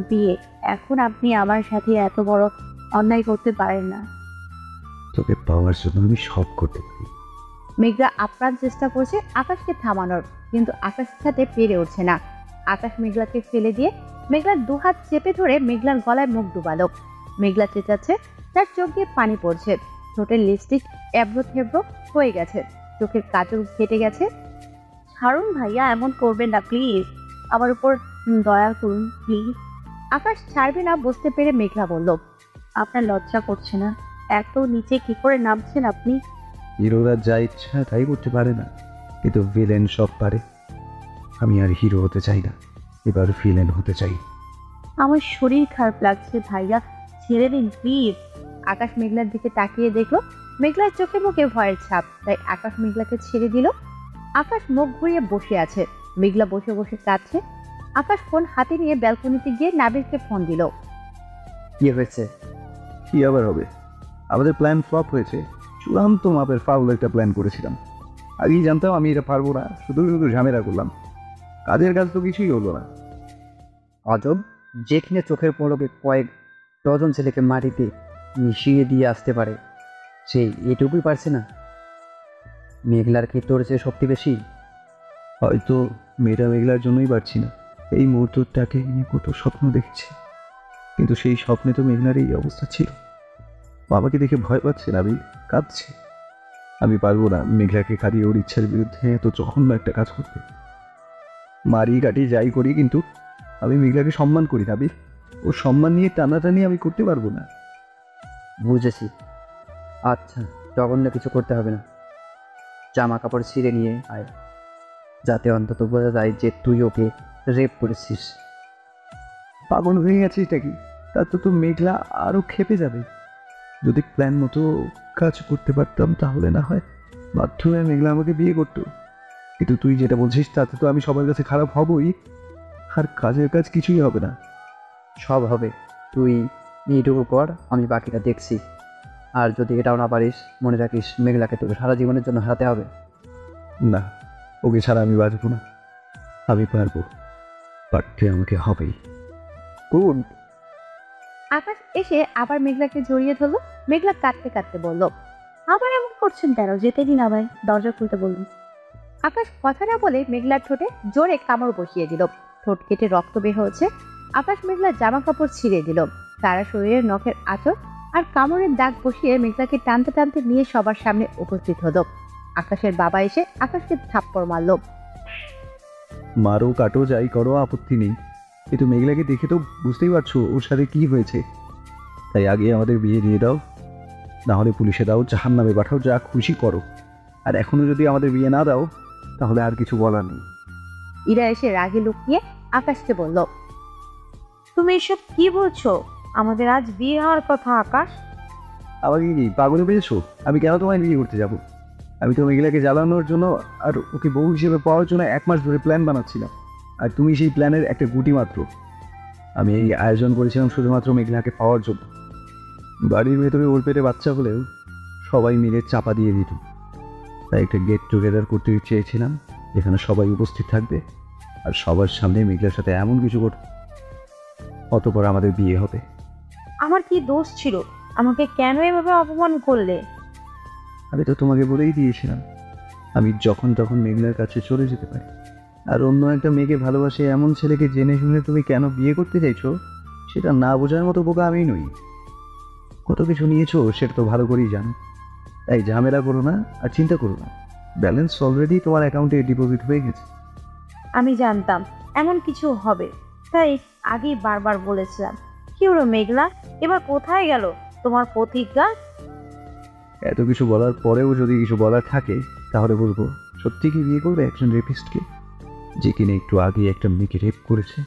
বিয়ে। এখন আপনি আমার সাথে এত বড় অন্যায় করতে পারেন না। তোকে পাওয়ার জন্য আমি সব করতে পারি। মেঘলা আপ্রাণ চেষ্টা করছে আকাশকে থামানোর, কিন্তু আকাশের সাথে পেরে উঠছে না। আকাশ মেঘলাকে ফেলে দিয়ে মেঘলার দুহাত চেপে ধরে মেঘলার গলায় মুখ ডুবালো। মেঘলা চেঁচাচ্ছে, তার চোখ দিয়ে পানি পড়ছে। ঠোঁটের লিপস্টিক এবড়ো থেবড়ো হয়ে গেছে, চোখের কাজল ফেটে গেছে। ছাড়ুন ভাইয়া, এমন করবেন না প্লিজ। আমার উপর দয়া করুন প্লিজ। আকাশ ছাড়বে না বুঝতে পেরে মেঘলা বলল, আপনার লজ্জা করছে না? এত নিচে কি করে নামছেন আপনি? হিরোরা যা ইচ্ছা তাই করতে পারে না, কিন্তু ভিলেন সব পারে। আমি আর হিরো হতে চাই না, এবার ভিলেন হতে চাই। আমার শরীর খারাপ লাগছে ভাইয়া, ছেড়ে দিন প্লিজ। আকাশ মেঘলার দিকে তাকিয়ে দেখলো মেঘলার চোখে মুখে ভয়ের ছাপ, তাই আকাশ মেঘলাকে ছেড়ে দিল। আকাশ মুখ ঘুরিয়ে বসে আছে। মেঘলা বসে বসে কাঁদছে। আকাশ ফোন হাতে নিয়ে ব্যালকনিতে গিয়ে নাবিলকে ফোন দিল। কি হয়েছে? কি আবার হবে? আমাদের প্ল্যান ফ্লপ হয়েছে। চূড়ান্ত মাপের ফাউল একটা প্ল্যান করেছিলাম। আগেই জানতাম আমি এটা পারবো না, শুধু শুধু ঝামেলা করলাম। কাজের কাজ তো কিছুই হলো না। আজব, যেখানে চোখের পলকে কয়েক ডজন ছেলেকে মাটিতে মিশিয়ে দিয়ে আসতে পারে, সেই এটুকুই পারছে না। মেঘলার কি তোর চেয়ে শক্তি বেশি? হয়তো মেয়েটা মেঘলার জন্যই পারছি না। এই মুহূর্তটাকে নিয়ে কত স্বপ্ন দেখেছি, কিন্তু সেই স্বপ্নে তো মেঘলার এই অবস্থা ছিল। বাবাকে দেখে ভয় পাচ্ছে, নাবিল কাঁদছে। আমি পারবো না মেঘলাকে কাটিয়ে ওর ইচ্ছার বিরুদ্ধে এত জঘন্য একটা কাজ করতে। মারি কাটি যাই করি, কিন্তু আমি মেঘলাকে সম্মান করি নাবিল। ওর সম্মান নিয়ে টানাটানি আমি করতে পারবো না। বুঝেছি। আচ্ছা, জঘন্য কিছু করতে হবে না। জামা কাপড় ছিঁড়ে নিয়ে আয়, যাতে অন্তত বোঝা যায় যে তুই ওকে রেপ করেছিস। পাগল হয়ে গেছিস নাকি? তার তো মেঘলা আরো খেপে যাবে। যদি প্ল্যান মতো কাজ করতে পারতাম তাহলে না হয় বাধ্য হয়ে মেঘলা আমাকে বিয়ে করতো। কিন্তু তুই যেটা বলছিস তাতে তো আমি সবার কাছে খারাপ হবই, আর কাজের কাজ কিছুই হবে না। সব হবে, তুই এইটুকু কর, আমি বাকিটা দেখছি। আর যদি এটাও না পারিস, মনে রাখিস মেঘলাকে তোকে সারা জীবনের জন্য হারাতে হবে। না, ওকে ছাড়া আমি বাঁচবো না। আমি পারবো, পারতে আমাকে হবেই। গুড। আকাশ এসে আবার মেঘলাকে জড়িয়ে ধরলো। মেঘলা কাঁদতে কাঁদতে বলল। আবার এমন করছেন কেন? যেতে দিন আমায়, দরজা খুলতে বলুন। আকাশ কথা না বলে মেঘলার ঠোঁটে জোরে কামড় বসিয়ে দিল। ঠোঁট কেটে রক্ত বের হচ্ছে। আকাশ মেঘলার জামা কাপড় ছিঁড়ে দিল। সারা শরীরের নখের আঁচড় আর কামড়ের দাগ বসিয়ে মেঘলাকে টানতে টানতে নিয়ে সবার সামনে উপস্থিত হলো। আকাশের বাবা এসে আকাশকে থাপ্পড় মারল। মারো কাটো যাই করো, আপত্তি নেই, কিন্তু মেঘলাকে দেখে তো বুঝতেই পারছো ওর সাথে কি হয়েছে। তাই আগে আমাদের বিয়ে দিয়ে দাও, না হলে পুলিশে দাও, জাহান্নামে পাঠাও, যা খুশি করো। আর এখনো যদি আমাদের বিয়ে না দাও তাহলে আর কিছু বলার নেই। ইরা এসে রাগে লুকিয়ে আকাশকে বলল। তুমি এসব কি বলছো? আমাদের আজ বিয়ে হওয়ার কথা আকাশ। আমাকে কি পাগলে পেয়েছো? আমি কেন তোমায় বিয়ে করতে যাব? আমি তো মেঘলাকে জ্বালানোর জন্য আর ওকে বউ হিসেবে পাওয়ার জন্য 1 মাস ধরে প্ল্যান বানাচ্ছিলাম, আর তুমি সেই প্ল্যানের একটা গুটি মাত্র। আমি এই আয়োজন করেছিলাম শুধুমাত্র মেঘলাকে পাওয়ার জন্য। বাড়ির ভেতরে ওর পেটে বাচ্চা হলেও সবাই মিলে চাপা দিয়ে দিত। তাই একটা গেট টুগেদার করতে চেয়েছিলাম, যেখানে সবাই উপস্থিত থাকবে আর সবার সামনে মেঘলার সাথে এমন কিছু করতে, অতপর আমাদের বিয়ে হবে। আমার কি দোষ ছিল? আমাকে কেন এভাবে অপমান করলে? আমি তো তোমাকে বলেই দিয়েছিলাম আমি যখন তখন মেঘলার কাছে চলে যেতে পারি। আর অন্য একটা মেয়েকে ভালোবাসে এমন ছেলেকে জেনে শুনে তুমি কেন বিয়ে করতে চাইছো সেটা না বোঝার মতো বোকা আমি নই। কত কিছু নিয়েছো সেটা তো ভালো করেই জানো। তাই ঝামেলা করো না আর চিন্তা করো না, ব্যালেন্স অলরেডি তোমার অ্যাকাউন্টে ডিপোজিট হয়ে গেছে। আমি জানতাম এমন কিছু হবে, তাই আগেই বারবার বলেছিলাম। কি হলো মেঘলা, এবার কোথায় গেল তোমার প্রতিজ্ঞা? এত কিছু বলার পরেও যদি কিছু বলার থাকে তাহলে বলবো, সত্যি কি বিয়ে করবে একজন রেপিস্টকে, যে কিনা একটু আগে একটা মেয়েকে রেপ করেছে?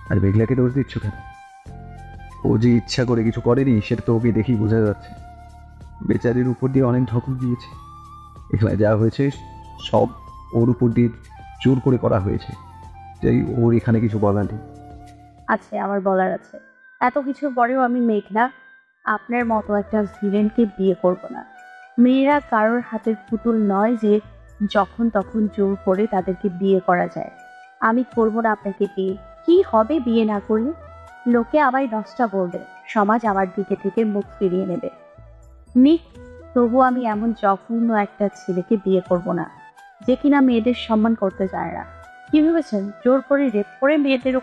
আর মেঘলাকে দোষ দিচ্ছ কেন? ও যে ইচ্ছা করে কিছু করেনি সেটা তো ওকে দেখেই বোঝা যাচ্ছে। বেচারির উপর দিয়ে অনেক ঢকল দিয়েছে। এখানে যা হয়েছে সব ওর উপর দিয়ে জোর করে করা হয়েছে, তাই ওর এখানে কিছু বলার নেই। আছে, আমার বলার আছে। এত কিছুর পরেও আমি মেঘলা আপনার মতো একটা ভিলেনকে বিয়ে করব না। মেয়েরা কারোর হাতের পুতুল নয় যে যখন তখন জোর করে তাদেরকে বিয়ে করা যায়। আমি করব না আপনাকে বিয়ে। কি হবে বিয়ে না করলে? লোকে আমায় নষ্টা বলবে, সমাজ আমার দিকে থেকে মুখ ফিরিয়ে নেবে। নিক, তবু আমি এমন জঘন্য একটা ছেলেকে বিয়ে করব না, যে কিনা মেয়েদের সম্মান করতে চায় না। কি ভেবেছেন জোর করে রেপ করে মেয়েদের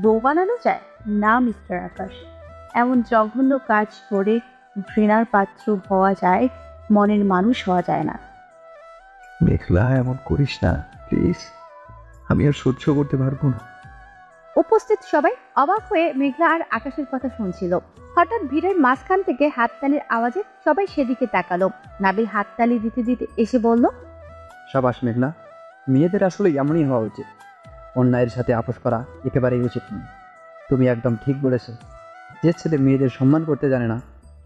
বউ বানানো যায়? না মিস্টার আকাশ, এমন জঘন্য কাজ করে ঘৃণার পাত্র হওয়া যায়, মনের মানুষ হওয়া যায় না। মেঘলা এমন করিস না প্লিজ, আমি আর সহ্য করতে পারবো না। উপস্থিত সবাই অবাক হয়ে মেঘলা আর আকাশের কথা শুনছিল। হঠাৎ ভিড়ের মাঝখান থেকে হাততালির আওয়াজে সবাই সেদিকে তাকালো। নাবিল হাততালি দিতে দিতে এসে বলল। সাবাস মেঘলা, মেয়েদের আসলে এমনই হওয়া উচিত। অন্যায়ের সাথে আপোষ করা একেবারেই উচিত নয়। তুমি একদম ঠিক বলেছো। যে ছেলে মেয়েদের সম্মান করতে জানে না,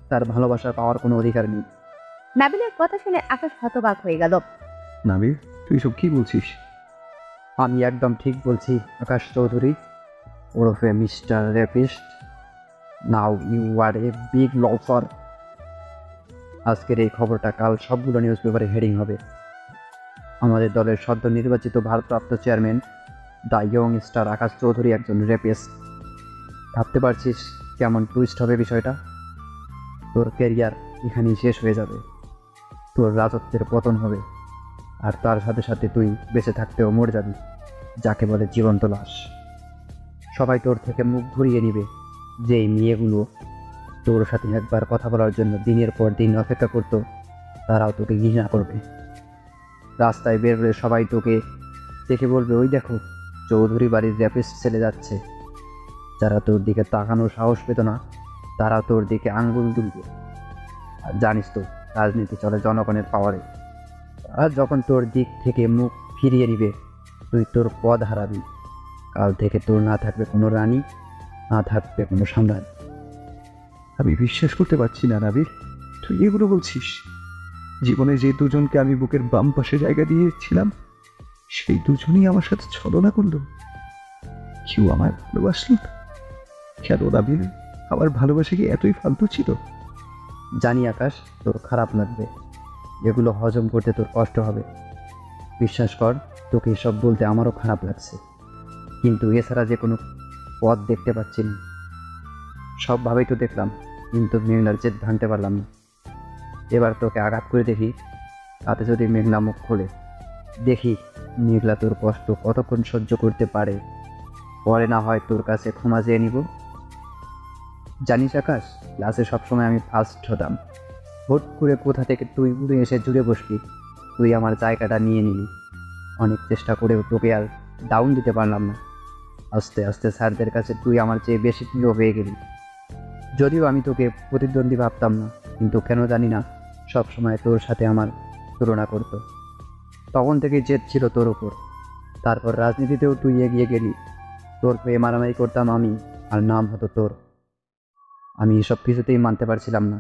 তার ভালোবাসা পাওয়ার কোনো অধিকার নেই। নাবিলের কথা শুনে আকাশ হতবাক হয়ে গেল। নাবিল, তুই সব কি বলছিস? আমি একদম ঠিক বলছি আকাশ চৌধুরী, ওরফে mister rapist. Now you are a big loafer. আজকের এই খবরটা কাল সবগুলো নিউজ পেপারে হেডিং হবে। আমাদের দলের সদ্য নির্বাচিত ভারপ্রাপ্ত chairman the young star Akash Chowdhury একজন রেপিস্ট। ভাবতে পারছিস কেমন টুইস্ট হবে বিষয়টা? তোর ক্যারিয়ার এখানেই শেষ হয়ে যাবে, তোর রাজত্বের পতন হবে, আর তার সাথে সাথে তুই বেঁচে থাকতেও মরে যাবি, যাকে বলে জীবন্ত লাশ। সবাই তোর থেকে মুখ ঘুরিয়ে নিবে। যেই মেয়েগুলো তোর সাথে একবার কথা বলার জন্য দিনের পর দিন অপেক্ষা করতো, তারাও তোকে ঘৃণা করবে। রাস্তায় বের হলে সবাই তোকে দেখে বলবে, ওই দেখো চৌধুরী বাড়ির র্যাপিস্ট ছেলে যাচ্ছে। যারা তোর দিকে তাকানোর সাহস পেত না, তারা তোর দিকে আঙ্গুল তুলবে। আর জানিস তো, রাজনীতি চলে জনগণের পাওয়ারে। আর যখন তোর দিক থেকে মুখ ফিরিয়ে নিবে, তুই তোর পদ হারাবি। কাল থেকে তোর না থাকবে কোনো রানী, না থাকবে কোনো সাম্রাজ্য। আমি বিশ্বাস করতে পারছি না নাবিল, তুই এগুলো বলছিস? জীবনে যে দুজনকে আমি বুকের বাম পাশে জায়গা দিয়েছিলাম, সেই দুজনই আমার সাথে ছলনা করলো। কেউ আমায় ভালোবাসলো না কেন নাবিল? আমার ভালোবাসা কি এতই ফালতু ছিল? জানি আকাশ, তোর খারাপ লাগবে, এগুলো হজম করতে তোর কষ্ট হবে। বিশ্বাস কর, তোকে এসব বলতে আমারও খারাপ লাগছে, কিন্তু এছাড়া যে কোনো পথ দেখতে পাচ্ছি না। সবভাবেই তো দেখলাম, কিন্তু মেঘনার জেদ ভাঙতে পারলাম না। এবার তোকে আঘাত করে দেখি, তাতে যদি মেঘনা মুখ খোলে, দেখি মেঘলা তোর কষ্ট কতক্ষণ সহ্য করতে পারে। পরে না হয় তোর কাছে ক্ষমা চেয়ে নিব। জানিস আকাশ, ক্লাসে সবসময় আমি ফার্স্ট হতাম। হুট করে কোথা থেকে তুই উড়ে এসে জুড়ে বসলি, তুই আমার জায়গাটা নিয়ে নিলি। অনেক চেষ্টা করেও তোকে আর ডাউন দিতে পারলাম না। আস্তে আস্তে স্যারদের কাছে তুই আমার চেয়ে বেশি প্রিয় হয়ে গেলি। যদিও আমি তোকে প্রতিদ্বন্দ্বী ভাবতাম না, কিন্তু কেন জানি না সবসময় তোর সাথে আমার তুলনা করতো। তখন থেকে জেদ ছিল তোর ওপর। তারপর রাজনীতিতেও তুই এগিয়ে গেলি। তোর হয়ে মারামারি করতাম আমি, আর নাম হতো তোর। আমি এসব কিছুতেই মানতে পারছিলাম না।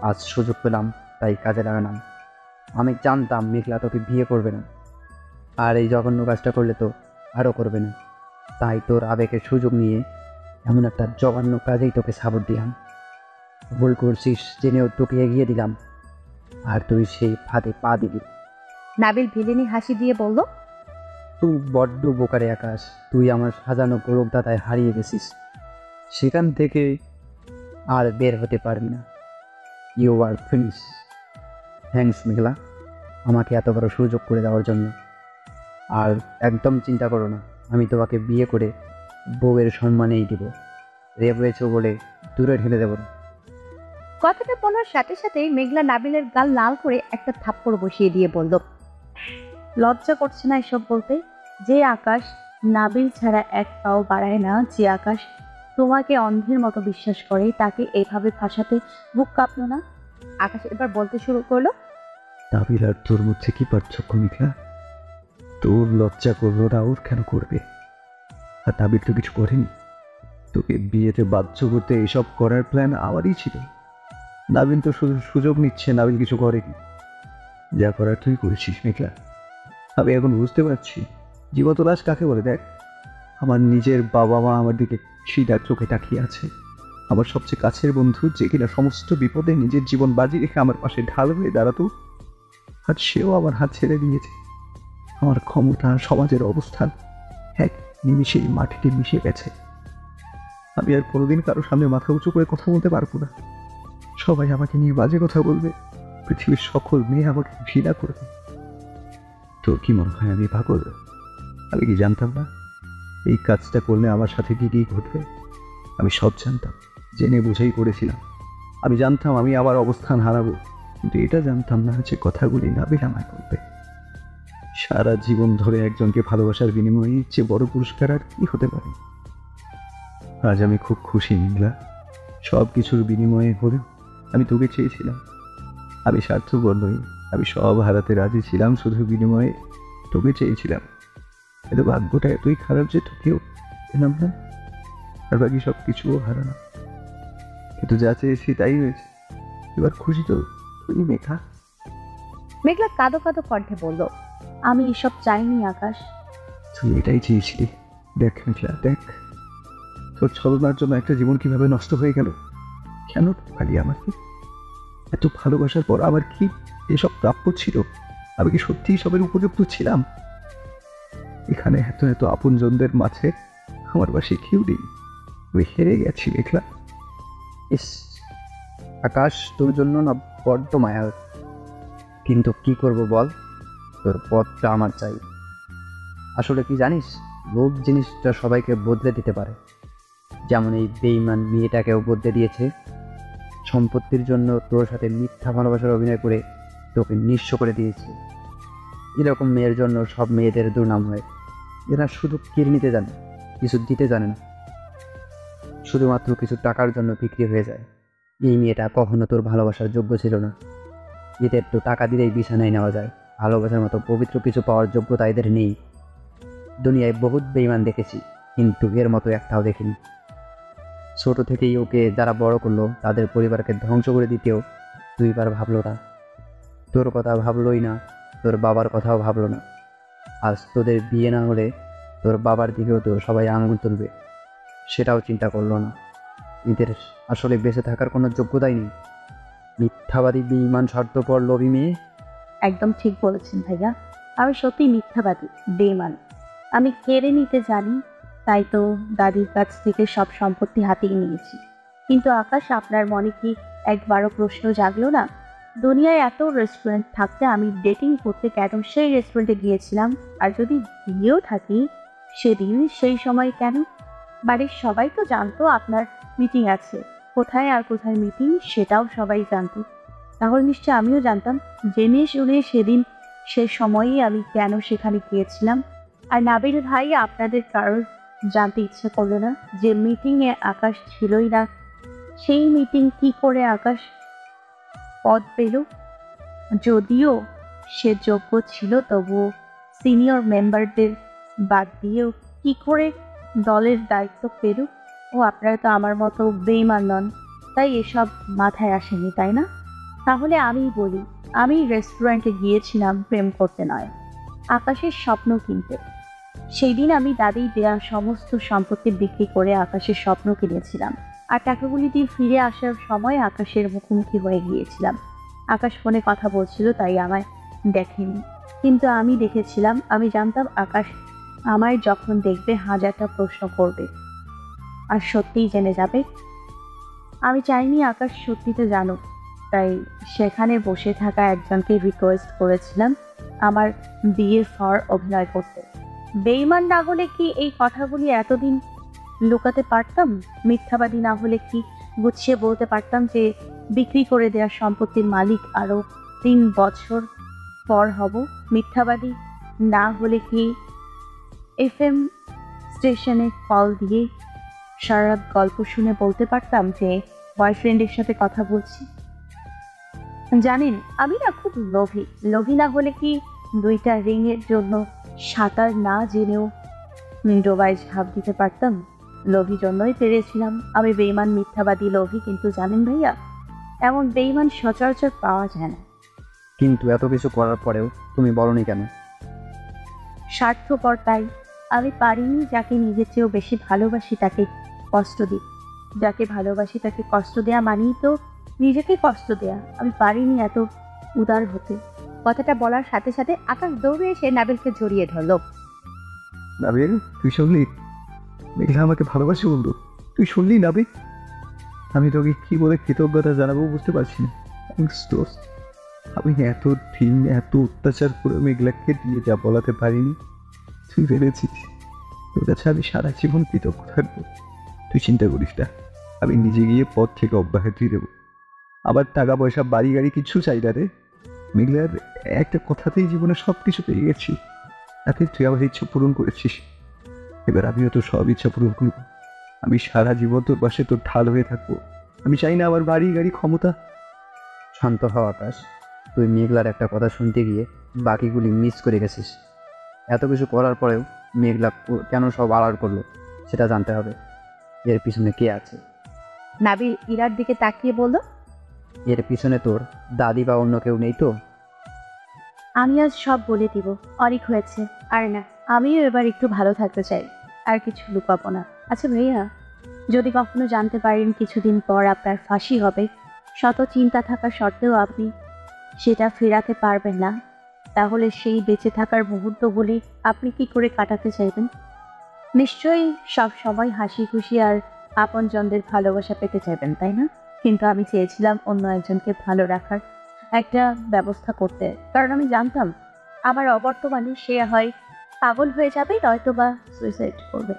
আজ সুযোগ পেলাম, তাই কাজে লাগালাম। আমি জানতাম মেঘলা তোকে বিয়ে করবে না, আর এই জঘন্য কাজটা করলে তো আরও করবে না। তাই তোর আবেগের সুযোগ নিয়ে এমন একটা জঘন্য কাজেই তোকে সাপোর্ট দিলাম। ভুল করছিস জেনেও তোকে এগিয়ে দিলাম, আর তুই সেই ফাঁদে পা দিবি। নাবিল ভিলেনি হাসি দিয়ে বলল, তুই বড্ড বোকারে আকাশ। তুই আমার সাজানো গোলকদাতায় হারিয়ে গেছিস, সেখান থেকে আর বের হতে পারবি না। You are finish. Thanks Meghla, আমাকে এত বড় সুযোগ করে দেওয়ার জন্য। আর একদম চিন্তা করো না, আমি তোমাকে বিয়ে করে বউয়ের সম্মানেই দিব। রেপ হয়েছে বলে দূরে ঠেলে দেব না। কথাটা বলার সাথে সাথেই মেঘলা নাবিলের গাল লাল করে একটা থাপ্পড় বসিয়ে দিয়ে বলল, লজ্জা করছে না এসব বলতে? যে আকাশ নাবিল ছাড়া এক পাও বাড়ায় না, যে আকাশ তোমাকে অন্ধের মতো বিশ্বাস করে, তাকে এভাবে ফাঁসাতে বুক কাঁপলো না? আকাশ এবার বলতে শুরু করলো, নাবিল আর তোর মধ্যে কি পার্থক্য মিথিলা? তোর লজ্জা করলো না, ওর কেন করবে? আর নাবিল তো কিছু করেনি। তোকে বিয়েতে বাধ্য করতে এসব করার প্ল্যান আমারই ছিল। নাবিল তো শুধু সুযোগ নিচ্ছে, নাবিল কিছু করেনি। যা করার তুই করেছিস মেঘলা। আমি এখন বুঝতে পারছি জীবন্ত লাশ কাকে বলে। দেখ, আমার নিজের বাবা মা আমার দিকে সিধা চোখে তাকিয়ে আছে। আমার সবচেয়ে কাছের বন্ধু, যে কিনা সমস্ত বিপদে নিজের জীবন বাজি রেখে আমার পাশে ঢাল হয়ে দাঁড়াতো, আর সেও আমার হাত ছেড়ে দিয়েছে। আমার ক্ষমতা, সমাজের অবস্থান এক নিমিষেই মাটিতে মিশে গেছে। আমি আর কোনোদিন কারো সামনে মাথা উঁচু করে কথা বলতে পারবো না। সবাই আমাকে নিয়ে বাজে কথা বলবে, পৃথিবীর সকল মেয়ে আমাকে ঘৃণা করবে। তোর কি মনে হয় আমি পাগল? আমি কি জানতাম না এই কাজটা করলে আমার সাথে কি কি ঘটবে? আমি সব জানতাম, জেনে বুঝেই করেছিলাম। আমি জানতাম আমি আমার অবস্থান হারাবো, কিন্তু এটা জানতাম না যে কথাগুলি নাবিল আমায় বলবে। সারা জীবন ধরে একজনকে ভালোবাসার বিনিময়ে চেয়ে বড় পুরস্কার আর কি হতে পারে? আজ আমি খুব খুশি মেঘলা। সব কিছুর বিনিময়ে হলেও আমি তোকে চেয়েছিলাম। আমি স্বার্থপর নই, আমি সব হারাতে রাজি ছিলাম, শুধু বিনিময়ে তোকে চেয়েছিলাম। কিন্তু ভাগ্যটা এতই খারাপ যে তোকেও পেলাম না, আর বাকি সব কিছুও হারানো। কিন্তু যা চেয়েছি তাই হয়েছে। এবার খুশি তো তুই মেঘা? মেঘলা কাঁদো কাঁদো কণ্ঠে বলল, আমি এসব চাইনি আকাশ। তুই এটাই চেয়েছিলি। দেখ মেঘলা, দেখ তোর ছলনার জন্য একটা জীবন কিভাবে নষ্ট হয়ে গেল। কেন পারি আমাকে? এত ভালোবাসার পর আমার কি এসব প্রাপ্য ছিল? আমি কি সত্যিই সবের উপযুক্ত ছিলাম? এখানে এত এত আপনজনদের মাঝে আমার পাশে কেউ নেই। আমি হেরে গেছি মেঘলা। ইস, আকাশ তোর জন্য না বড্ড মায়া হচ্ছে। কিন্তু কি করব বল, তোর পথটা আমার চাই। আসলে কি জানিস, লোভ জিনিসটা সবাইকে বদলে দিতে পারে। যেমন এই বেঈমান মেয়েটাকেও বদলে দিয়েছে। সম্পত্তির জন্য তোর সাথে মিথ্যা ভালোবাসার অভিনয় করে তোকে নিঃস্ব করে দিয়েছে। এরকম মেয়ের জন্য সব মেয়েদের দুর্নাম হয়। এরা শুধু কেড়ে নিতে জানে, কিছু দিতে জানে না। শুধুমাত্র কিছু টাকার জন্য বিক্রি হয়ে যায়। এই মেয়েটা কখনো তোর ভালোবাসার যোগ্য ছিল না। এদের তো টাকা দিলেই বিছানায় নেওয়া যায়। ভালোবাসার মতো পবিত্র কিছু পাওয়ার যোগ্যতা এদের নেই। দুনিয়ায় বহুত বেঈমান দেখেছি, কিন্তু এর মতো একটাও দেখিনি। ছোট থেকেই ওকে যারা বড় করলো তাদের পরিবারকে ধ্বংস করে দিতেও দুইবার ভাবলো না। তোর কথা ভাবলোই না, তোর বাবার কথাও ভাবলো না। আজ তোদের বিয়ে না হলে তোর বাবার দিকেও তো সবাই আঙুল তুলবে, সেটাও চিন্তা করলো না। এদের আসলে বেঁচে থাকার কোনো যোগ্যতাই নেই। মিথ্যাবাদী, বেঈমান, স্বার্থপর, লোভী মেয়ে। একদম ঠিক বলেছেন ভাইয়া, আমি সত্যি মিথ্যাবাদী, বেঈমান। আমি কেড়ে নিতে জানি, তাই তো দাদির কাছ থেকে সব সম্পত্তি হাতিয়ে নিয়েছি। কিন্তু আকাশ, আপনার মনে কি একবারও প্রশ্ন জাগলো না, দুনিয়ায় এত রেস্টুরেন্ট থাকতে আমি ডেটিং করতে কেন সেই রেস্টুরেন্টে গিয়েছিলাম? আর যদি গিয়েও থাকি, সেদিন সেই সময় কেন? বাড়ির সবাই তো জানতো আপনার মিটিং আছে, কোথায় আর কোথায় মিটিং সেটাও সবাই জানতো। তাহলে নিশ্চয় আমিও জানতাম। জেনে শুনে সেদিন সে সময়েই আমি কেন সেখানে গিয়েছিলাম? আর নাবিল ভাই, আপনাদের কারোর জানতে ইচ্ছে করলো না যে মিটিংয়ে আকাশ ছিলই না? সেই মিটিং কি করে আকাশ পদ পেল? যদিও সে যোগ্য ছিল, তবুও সিনিয়র মেম্বারদের বাদ দিয়েও কি করে দলের দায়িত্ব পেল? ও আপনারা তো আমার মতো বেঈমান নন, তাই এসব মাথায় আসেনি, তাই না? তাহলে আমিই বলি, আমি রেস্টুরেন্টে গিয়েছিলাম প্রেম করতে নয়, আকাশের স্বপ্ন কিনতে। সেই দিন আমি দাদির দেয়া সমস্ত সম্পত্তি বিক্রি করে আকাশের স্বপ্ন কিনেছিলাম। আর টাকাগুলি দিয়ে ফিরে আসার সময় আকাশের মুখোমুখি হয়ে গিয়েছিলাম। আকাশ ফোনে কথা বলছিল, তাই আমায় দেখেনি, কিন্তু আমি দেখেছিলাম। আমি জানতাম আকাশ আমায় যখন দেখবে হাজারটা প্রশ্ন করবে আর সত্যিই জেনে যাবে। আমি চাইনি আকাশ সত্যিটা জানুক, তাই সেখানে বসে থাকা একজনকে রিকোয়েস্ট করেছিলাম আমার বিয়ের ফর অভিনয় করতে। বেঈমান না হলে কি এই কথাগুলি এতদিন লুকাতে পারতাম? মিথ্যাবাদী না হলে কি গুছিয়ে বলতে পারতাম যে বিক্রি করে দেওয়ার সম্পত্তির মালিক আরও 3 বছর পর হব? মিথ্যাবাদী না হলে কি FM স্টেশনে কল দিয়ে সারা রাত গল্প শুনে বলতে পারতাম যে বয়ফ্রেন্ডের সাথে কথা বলছি? জানেন, আমি না খুব লোভী। লোভী না হলে কি 2টা রিংয়ের জন্য সাঁতার না জেনেও ডোবায় ঝাঁপ দিতে পারতাম? লোভী জন্যই পেরেছিলাম। আমি বেঈমান, মিথ্যাবাদী, লোভী। কিন্তু জানেন ভাইয়া, এমন বেঈমান সচরাচর পাওয়া যায় না। কিন্তু এত কিছু করার পরেও তুমি বলনি কেন? স্বার্থপর তাই। আমি পারিনি যাকে নিজের চেয়েও বেশি ভালোবাসি তাকে কষ্ট দিই। যাকে ভালোবাসি তাকে কষ্ট দেয়া মানেই তো নিজেকে কষ্ট দেয়া। আমি পারিনি এত উদার হতে। কথাটা বলার সাথে সাথে আকাশ দৌড়ে এসে নাবিলকে জড়িয়ে ধরল। নাবিল, তুই শুনলি? মেঘলা আমাকে ভালোবাসে বললো। তুই শুনলি নাবিল? আমি তোকে কি বলে কৃতজ্ঞতা জানাবো বুঝতে পারছি না। থ্যাংকস দোস্ত। আমি এত দিন এত অত্যাচার করে মেঘলাকে দিয়ে যা বলাতে পারিনি, তুই ভেবেছিস তোর কাছে আমি সারা জীবন কৃতজ্ঞ থাকবো? তুই চিন্তা করিস না, আমি নিজে গিয়ে পথ থেকে অব্যাহতি দেবো। আবার টাকা পয়সা বাড়ি গাড়ি কিছু চাই না রে। মেঘলার একটা কথাতেই জীবনে সব কিছু পেয়ে গেছি। তাতে তুই আমার ইচ্ছা পূরণ করেছিস, এবার আমিও তোর সব ইচ্ছা পূরণ করবো। আমি সারা জীবন তোর পাশে তোর ঢাল হয়ে থাকবো। আমি চাই না আমার বাড়ি গাড়ি ক্ষমতা। শান্ত হও আকাশ। তুই মেঘলার একটা কথা শুনতে গিয়ে বাকিগুলি মিস করে গেছিস। এত কিছু করার পরেও মেঘলা কেন সব আড়াল করলো সেটা জানতে হবে। এর পিছনে কে আছে? নাবিল ইরার দিকে তাকিয়ে বলল, এর পিছনে তোর দাদি বা অন্য কেউ নেই তো? আমি আজ সব বলে দিব। অনেক হয়েছে। আর না, আমিও এবার একটু ভালো থাকতে চাই, আর কিছু লুকাবো না। আচ্ছা ভাইয়া, যদি কখনো জানতে পারেন কিছুদিন পর আপনার ফাঁসি হবে, শত চিন্তা থাকা সত্ত্বেও আপনি সেটা ফেরাতে পারবেন না, তাহলে সেই বেঁচে থাকার মুহূর্তগুলি আপনি কি করে কাটাতে চাইবেন? নিশ্চয়ই সব সময় হাসি খুশি আর আপনজনদের ভালোবাসা পেতে চাইবেন, তাই না? কিন্তু আমি চেয়েছিলাম অন্য একজনকে ভালো রাখার একটা ব্যবস্থা করতে, কারণ আমি জানতাম আমার অবর্তমানে সে হয় পাগল হয়ে যাবে, নয়তো বা সুইসাইড করবে।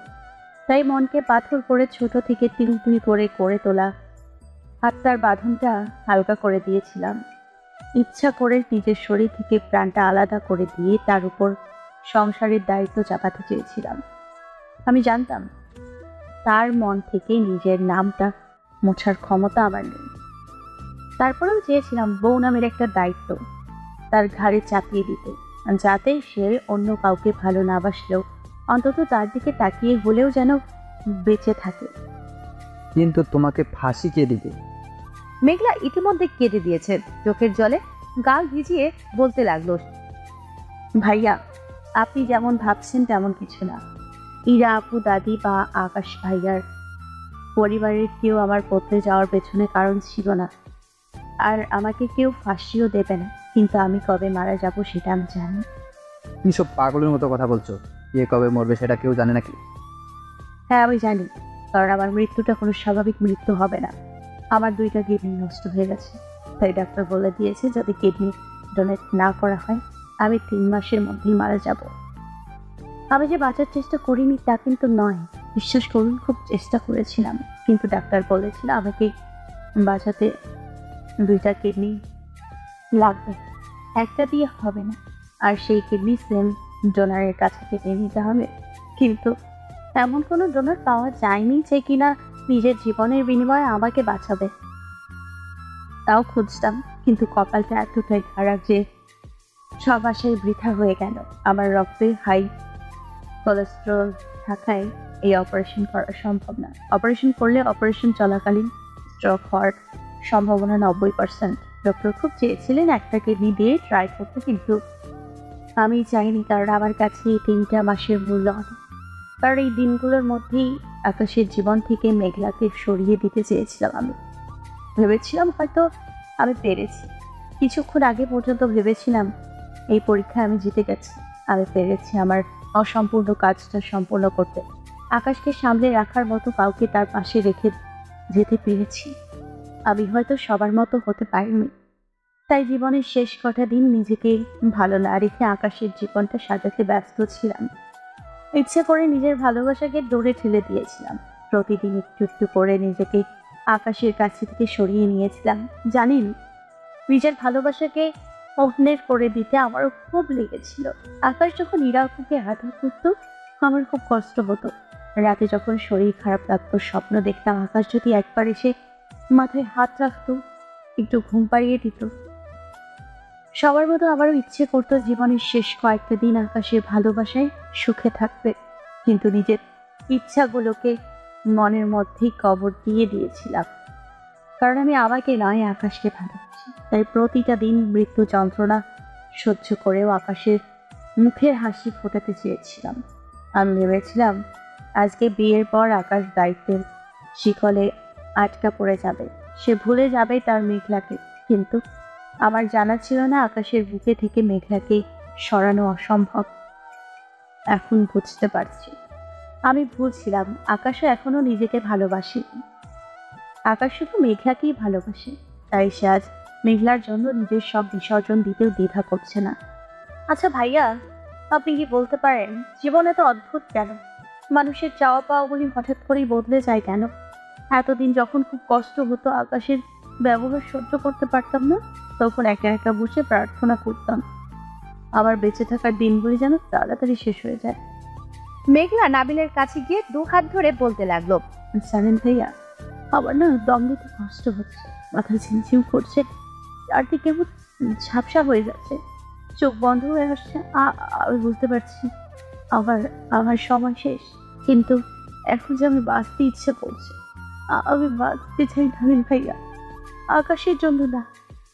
তাই মনকে পাথর করে ছোট থেকে তিল তিল করে গড়ে তোলা আত্মার বাঁধনটা হালকা করে দিয়েছিলাম। ইচ্ছা করে নিজের শরীর থেকে প্রাণটা আলাদা করে দিয়ে তার উপর সংসারের দায়িত্ব চাপাতে চেয়েছিলাম। আমি জানতাম তার মন থেকে নিজের নামটা মোছার ক্ষমতা আমার নেই। তারপরেও চেয়েছিলাম বউ নামের একটা দায়িত্ব তার ঘাড়ে চাপিয়ে দিতে, যাতে সে অন্য কাউকে ভালো না বাসলেও অন্তত তার দিকে তাকিয়ে হলেও যেন বেঁচে থাকে। কিন্তু তোমাকে ফাঁসি কে দিবে? মেঘলা ইতিমধ্যে কেঁদে দিয়েছে, চোখের জলে গাল ভিজিয়ে বলতে লাগলো, ভাইয়া, আপনি যেমন ভাবছেন তেমন কিছু না। ইরা আপু, দাদি বা আকাশ ভাইয়ার পরিবারের কেউ আমার বদলে যাওয়ার পেছনে কারণ ছিল না, আর আমাকে কেউ ফাঁসিও দেবে না। কিন্তু আমি কবে মারা যাব সেটা আমি জানি। তুমি সব পাগলের মতো কথা বলছো। কে কবে মরবে সেটা কেউ জানে নাকি? হ্যাঁ, আমি জানি, কারণ আমার মৃত্যুটা কোনো স্বাভাবিক মৃত্যু হবে না। আমার 2টা কিডনি নষ্ট হয়ে গেছে, তাই ডাক্তার বলে দিয়েছে যদি কিডনি ডোনেট না করা হয় আমি 3 মাসের মধ্যেই মারা যাব। আমি যে বাঁচার চেষ্টা করিনি তা কিন্তু নয়, বিশ্বাস করুন, খুব চেষ্টা করেছিলাম, কিন্তু ডাক্তার বলেছিল আমাকে বাঁচাতে 2টা কিডনি লাগবে, একটা দিয়ে হবে না, আর সেই কিডনি সেম ডোনারের কাছে থেকে নিতে হবে। কিন্তু এমন কোনো ডোনার পাওয়া যায়নি যে কিনা নিজের জীবনের বিনিময়ে আমাকে বাঁচাবে। তাও খুঁজতাম, কিন্তু কপালটা এতটাই খারাপ যে সব আশাই বৃথা হয়ে গেল। আমার রক্তে হাই কোলেস্টেরল থাকায় এই অপারেশন করা সম্ভব না। অপারেশন করলে অপারেশন চলাকালীন স্ট্রোক হওয়ার সম্ভাবনা 90%। ডক্টর খুব চেয়েছিলেন একটা কিডনি দিয়ে ট্রাই করতে, কিন্তু আমি চাইনি, কারণ আমার কাছে এই 3টা মাসের মূল্য অনেক। কারণ এই দিনগুলোর মধ্যেই আকাশের জীবন থেকে মেঘলাকে সরিয়ে দিতে চেয়েছিলাম। আমি ভেবেছিলাম হয়তো আমি পেরেছি। কিছুক্ষণ আগে পর্যন্ত ভেবেছিলাম এই পরীক্ষায় আমি জিতে গেছি, আমি পেরেছি আমার অসম্পূর্ণ কাজটা সম্পূর্ণ করতে। আকাশকে সামলে রাখার মতো কাউকে তার পাশে রেখে যেতে পেরেছি। আমি হয়তো সবার মতো হতে পারিনি, তাই জীবনের শেষ কটা দিন নিজেকে ভালো না রেখে আকাশের জীবনটা সাজাতে ব্যস্ত ছিলাম। ইচ্ছে করে নিজের ভালোবাসাকে দৌড়ে ঠেলে দিয়েছিলাম। প্রতিদিন একটু একটু করে নিজেকে আকাশের কাছে থেকে সরিয়ে নিয়েছিলাম। জানেন, নিজের ভালোবাসাকে অন্যের করে দিতে আমারও খুব লেগেছিল। আকাশ যখন ইরাকুকে আদর করত আমার খুব কষ্ট হতো। রাতে যখন শরীর খারাপ লাগতো স্বপ্ন দেখতাম আকাশ যদি একবার এসে মাথায় হাত রাখতো, একটু ঘুম পাড়িয়ে দিত। সবার মতো আমারও ইচ্ছে করতো জীবনের শেষ কয়েকটা দিন আকাশের ভালোবাসায় সুখে থাকবে, কিন্তু নিজের ইচ্ছাগুলোকে মনের মধ্যেই কবর দিয়ে দিয়েছিলাম, কারণ আমি আমাকে নয় আকাশকে ভালোবাসি। তাই প্রতিটা দিন মৃত্যু যন্ত্রণা সহ্য করেও আকাশের মুখের হাসি ফোটাতে চেয়েছিলাম। আমি ভেবেছিলাম আজকে বিয়ের পর আকাশ দায়িত্বের শিকলে আটকা পড়ে যাবে, সে ভুলে যাবে তার মেঘলাকে। কিন্তু আমার জানা ছিল না আকাশের বুকে থেকে মেঘলাকে সরানো অসম্ভব। এখন বুঝতে পারছি আমি ভুল ছিলাম। আকাশও এখনো নিজেকে ভালোবাসেনি, আকাশ শুধু মেঘলাকেই ভালোবাসে। তাই সে আজ মেঘলার জন্য নিজের সব বিসর্জন দিতেও দ্বিধা করছে না। আচ্ছা ভাইয়া, আপনি কি বলতে পারেন জীবনে তো অদ্ভুত কেন? মানুষের চাওয়া পাওয়াগুলি হঠাৎ করেই বদলে যায় কেন? এতদিন যখন খুব কষ্ট হতো, আকাশের ব্যবহার সহ্য করতে পারতাম না, তখন একা একা বসে প্রার্থনা করতাম আমার বেঁচে থাকার দিনগুলি যেন তাড়াতাড়ি শেষ হয়ে যায়। মেঘলা নাবিলের কাছে গিয়ে 2 হাত ধরে বলতে লাগলো, জানেন ভাইয়া, আমার না দম দিতে কষ্ট হচ্ছে, মাথা ঝিমঝিম করছে, চারদিকে কেমন ঝাপসা হয়ে যাচ্ছে, চোখ বন্ধ হয়ে আসছে। আমি বুঝতে পারছি আমার আমার সময় শেষ, কিন্তু এখন যে আমি বাঁচতে ইচ্ছে করছে, আমি বাঁচতে চাই নাবিল ভাইয়া, আকাশের জন্য না।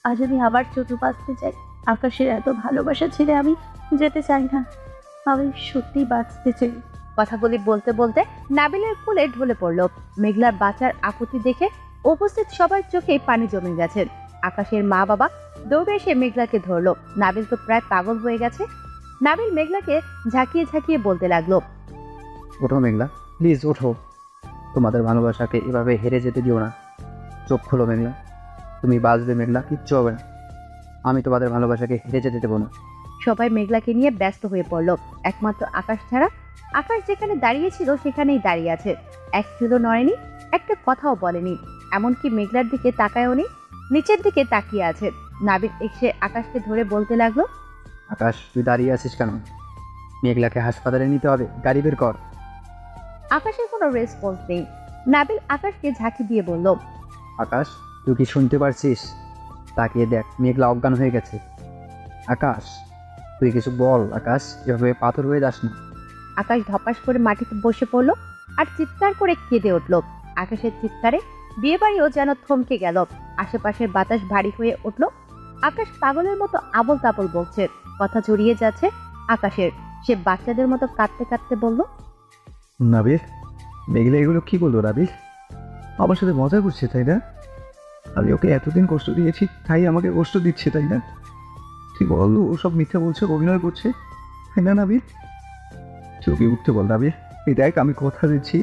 আজ আমি আবার শুধু বাঁচতে চাই। আকাশের এত ভালোবাসা ছেড়ে আমি যেতে চাই না। আমি সত্যি বাঁচতে চাই। কথাগুলি বলতে বলতে নাবিলের কোলে ঢলে পড়ল। মেঘলার বাঁচার আকুতি দেখে উপস্থিত সবার চোখে পানি জমে গেছে। আকাশের মা বাবা দৌড়ে এসে মেঘলাকে ধরলো। নাবিল তো প্রায় পাগল হয়ে গেছে। নাবিল মেঘলাকে ঝাঁকিয়ে ঝাঁকিয়ে বলতে লাগলো, ওঠো মেঘলা, প্লিজ ওঠো। তোমাদের ভালোবাসাকে এভাবে হেরে যেতে দিও না। চোখ খোলো মেঘলা, তুমি বাঁচবে মেঘলা, কিচ্ছু হবে না। আমি তোমাদের ভালোবাসাকে হেরে যেতে দেবো না। সবাই মেঘলাকে নিয়ে ব্যস্ত হয়ে পড়ল, একমাত্র আকাশ ছাড়া। আকাশ যেখানে দাঁড়িয়েছিল সেখানেই দাঁড়িয়ে আছে, এক চুলো নড়েনি, একটা কথাও বলেনি, এমনকি মেঘলার দিকে তাকায়ও নি, নিচের দিকে তাকিয়ে আছে। নাবিল এসে আকাশকে ধরে বলতে লাগলো, আকাশ, তুই দাঁড়িয়ে আছিস কেন? মেঘলাকে হাসপাতালে নিতে হবে, গাড়ি বের কর। আকাশের কোনো রেসপন্স নেই। নাবিল আকাশকে ঝাঁকি দিয়ে বলল, আকাশ, তুই কি শুনতে পারছিস? তাকিয়ে দেখ, মেঘলা অজ্ঞান হয়ে গেছে। আকাশ, তুই কিছু বল। আকাশ, এভাবে পাথর হয়ে যাস না। আকাশ ধপাস করে মাটিতে বসে পড়ল আর চিৎকার করে কেঁদে উঠল। আকাশের চিৎকারে বিয়ে বাড়িও যেন থমকে গেল। আশেপাশের বাতাস ভারী হয়ে উঠল। আকাশ পাগলের মতো আবল তাবল বলছে, কথা জড়িয়ে যাচ্ছে আকাশের। সে বাচ্চাদের মতো কাঁদতে কাঁদতে বলল, নাবিল, মেঘলা এগুলো কি বললো নাবিল? আমার সাথে মজা করছে তাই না? আমি ওকে এতদিন কষ্ট দিয়েছি, তাই আমাকে কষ্ট দিচ্ছে তাই না? তুই বল, ও সব মিথ্যা বলছে, অভিনয় করছে তাই না নাবিল? তুই উঠতে বল নাবিল। এই দেখ, আমি কথা দিচ্ছি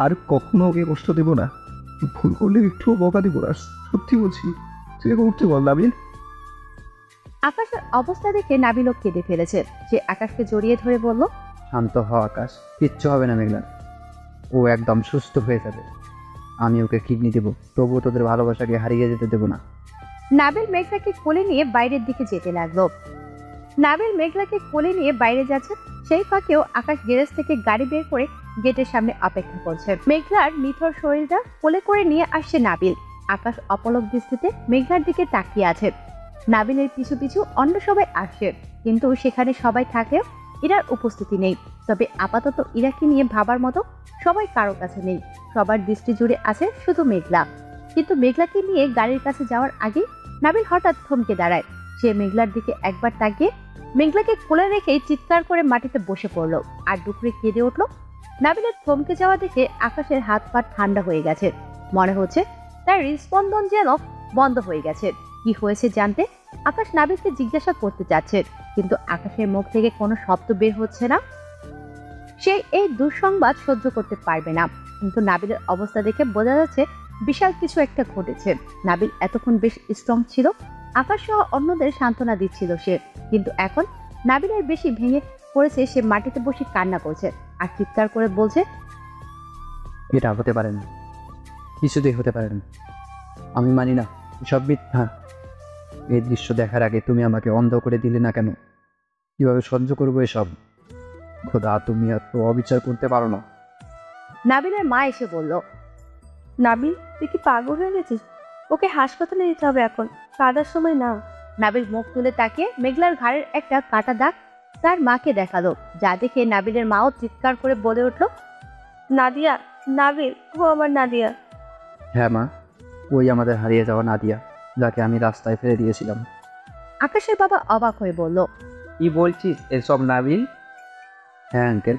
আর কখনো ওকে কষ্ট দেবো না। ভুল করলে একটুও বকা দেবো না, সত্যি বলছি। তুই ওকে উঠতে বল নাবিল। আকাশের অবস্থা দেখে নাবিলও কেঁদে ফেলেছে। সে আকাশকে জড়িয়ে ধরে বলল, শান্ত হ আকাশ, কিচ্ছু হবে না মেঘলা। ও একদম সুস্থ হয়ে যাবে। আমি ওকে কিডনি দেবো, তবুও তোদের ভালোবাসাকে হারিয়ে যেতে দেবো না। নাবিল মেঘলাকে কোলে নিয়ে বাইরের দিকে যেতে লাগলো। নাবিল মেঘলাকে কোলে নিয়ে বাইরে যাচ্ছে, সেই ফাঁকেও আকাশ গ্যারেজ থেকে গাড়ি বের করে গেটের সামনে অপেক্ষা করছে। মেঘলার নিথর শরীরটা কোলে করে নিয়ে আসছে নাবিল। আকাশ অপলক দৃষ্টিতে মেঘলার দিকে তাকিয়ে আছে। নাবিলের পিছু পিছু অন্য সবাই আসছে, কিন্তু সেখানে সবাই থাকলেও ইরার উপস্থিতি নেই। তবে আপাতত ইরাকে নিয়ে ভাবার মতো সবাই কারো কাছে নেই। সবার দৃষ্টি জুড়ে আছে শুধু মেঘলা। কিন্তু মেঘলাকে নিয়ে গাড়ির কাছে যাওয়ার আগে নাবিল হঠাৎ থমকে দাঁড়ায়। সে মেঘলার দিকে একবার তাকিয়ে মেঘলাকে কোলে রেখেই চিৎকার করে মাটিতে বসে পড়লো আর ডুকরে কেঁদে উঠলো। নাবিলের থমকে যাওয়া দেখে আকাশের হাত পা ঠান্ডা হয়ে গেছে। মনে হচ্ছে তার হৃদস্পন্দন যেন বন্ধ হয়ে গেছে। কি হয়েছে জানতে আকাশ নাবিলকে জিজ্ঞাসা করতে চাচ্ছে, কিন্তু আকাশের মুখ থেকে কোনো শব্দ বের হচ্ছে না। সে এই দুঃসংবাদ সহ্য করতে পারবে না। কিন্তু নাবিলের অবস্থা দেখে বোঝা যাচ্ছে বিশাল কিছু একটা ঘটেছে। নাবিল এতক্ষণ বেশ স্ট্রং ছিল, আকাশ সহ অন্যদের সান্ত্বনা দিচ্ছিল সে, কিন্তু এখন নাবিলের বেশি ভেঙে পড়েছে। সে মাটিতে বসে কান্না করছে আর চিৎকার করে বলছে, এটা হতে পারে না, কিছুতেই হতে পারে না। আমি মানি না, সব মিথ্যা। এই দৃশ্য দেখার আগে তুমি আমাকে অন্ধ করে দিলে না কেন? কিভাবে সহ্য করবো এসব? খোদা, তুমি এত অবিচার করতে পারো না। নাবিলের মা এসে বলল, নাবিল, তুই কি পাগল হয়ে গেছিস? ওকে হাসপাতালে নিতে হবে এখন, কাদার সময় না। নাবিল মুখ তুলে তাকিয়ে মেঘলার ঘাড়ের একটা কাটা দাগ তার মাকে দেখালো, যা দেখে নাবিলের মাও চিৎকার করে বলে উঠলো, নাদিয়া, নাবিল, ও আমার নাদিয়া। হ্যাঁ মা, ওই আমাদের হারিয়ে যাওয়া নাদিয়া, যাকে আমি রাস্তায় ফেলে দিয়েছিলাম। আকাশের বাবা অবাক হয়ে বলল, কি বলছিস এসব নাবিল? হ্যাঁ আঙ্কেল,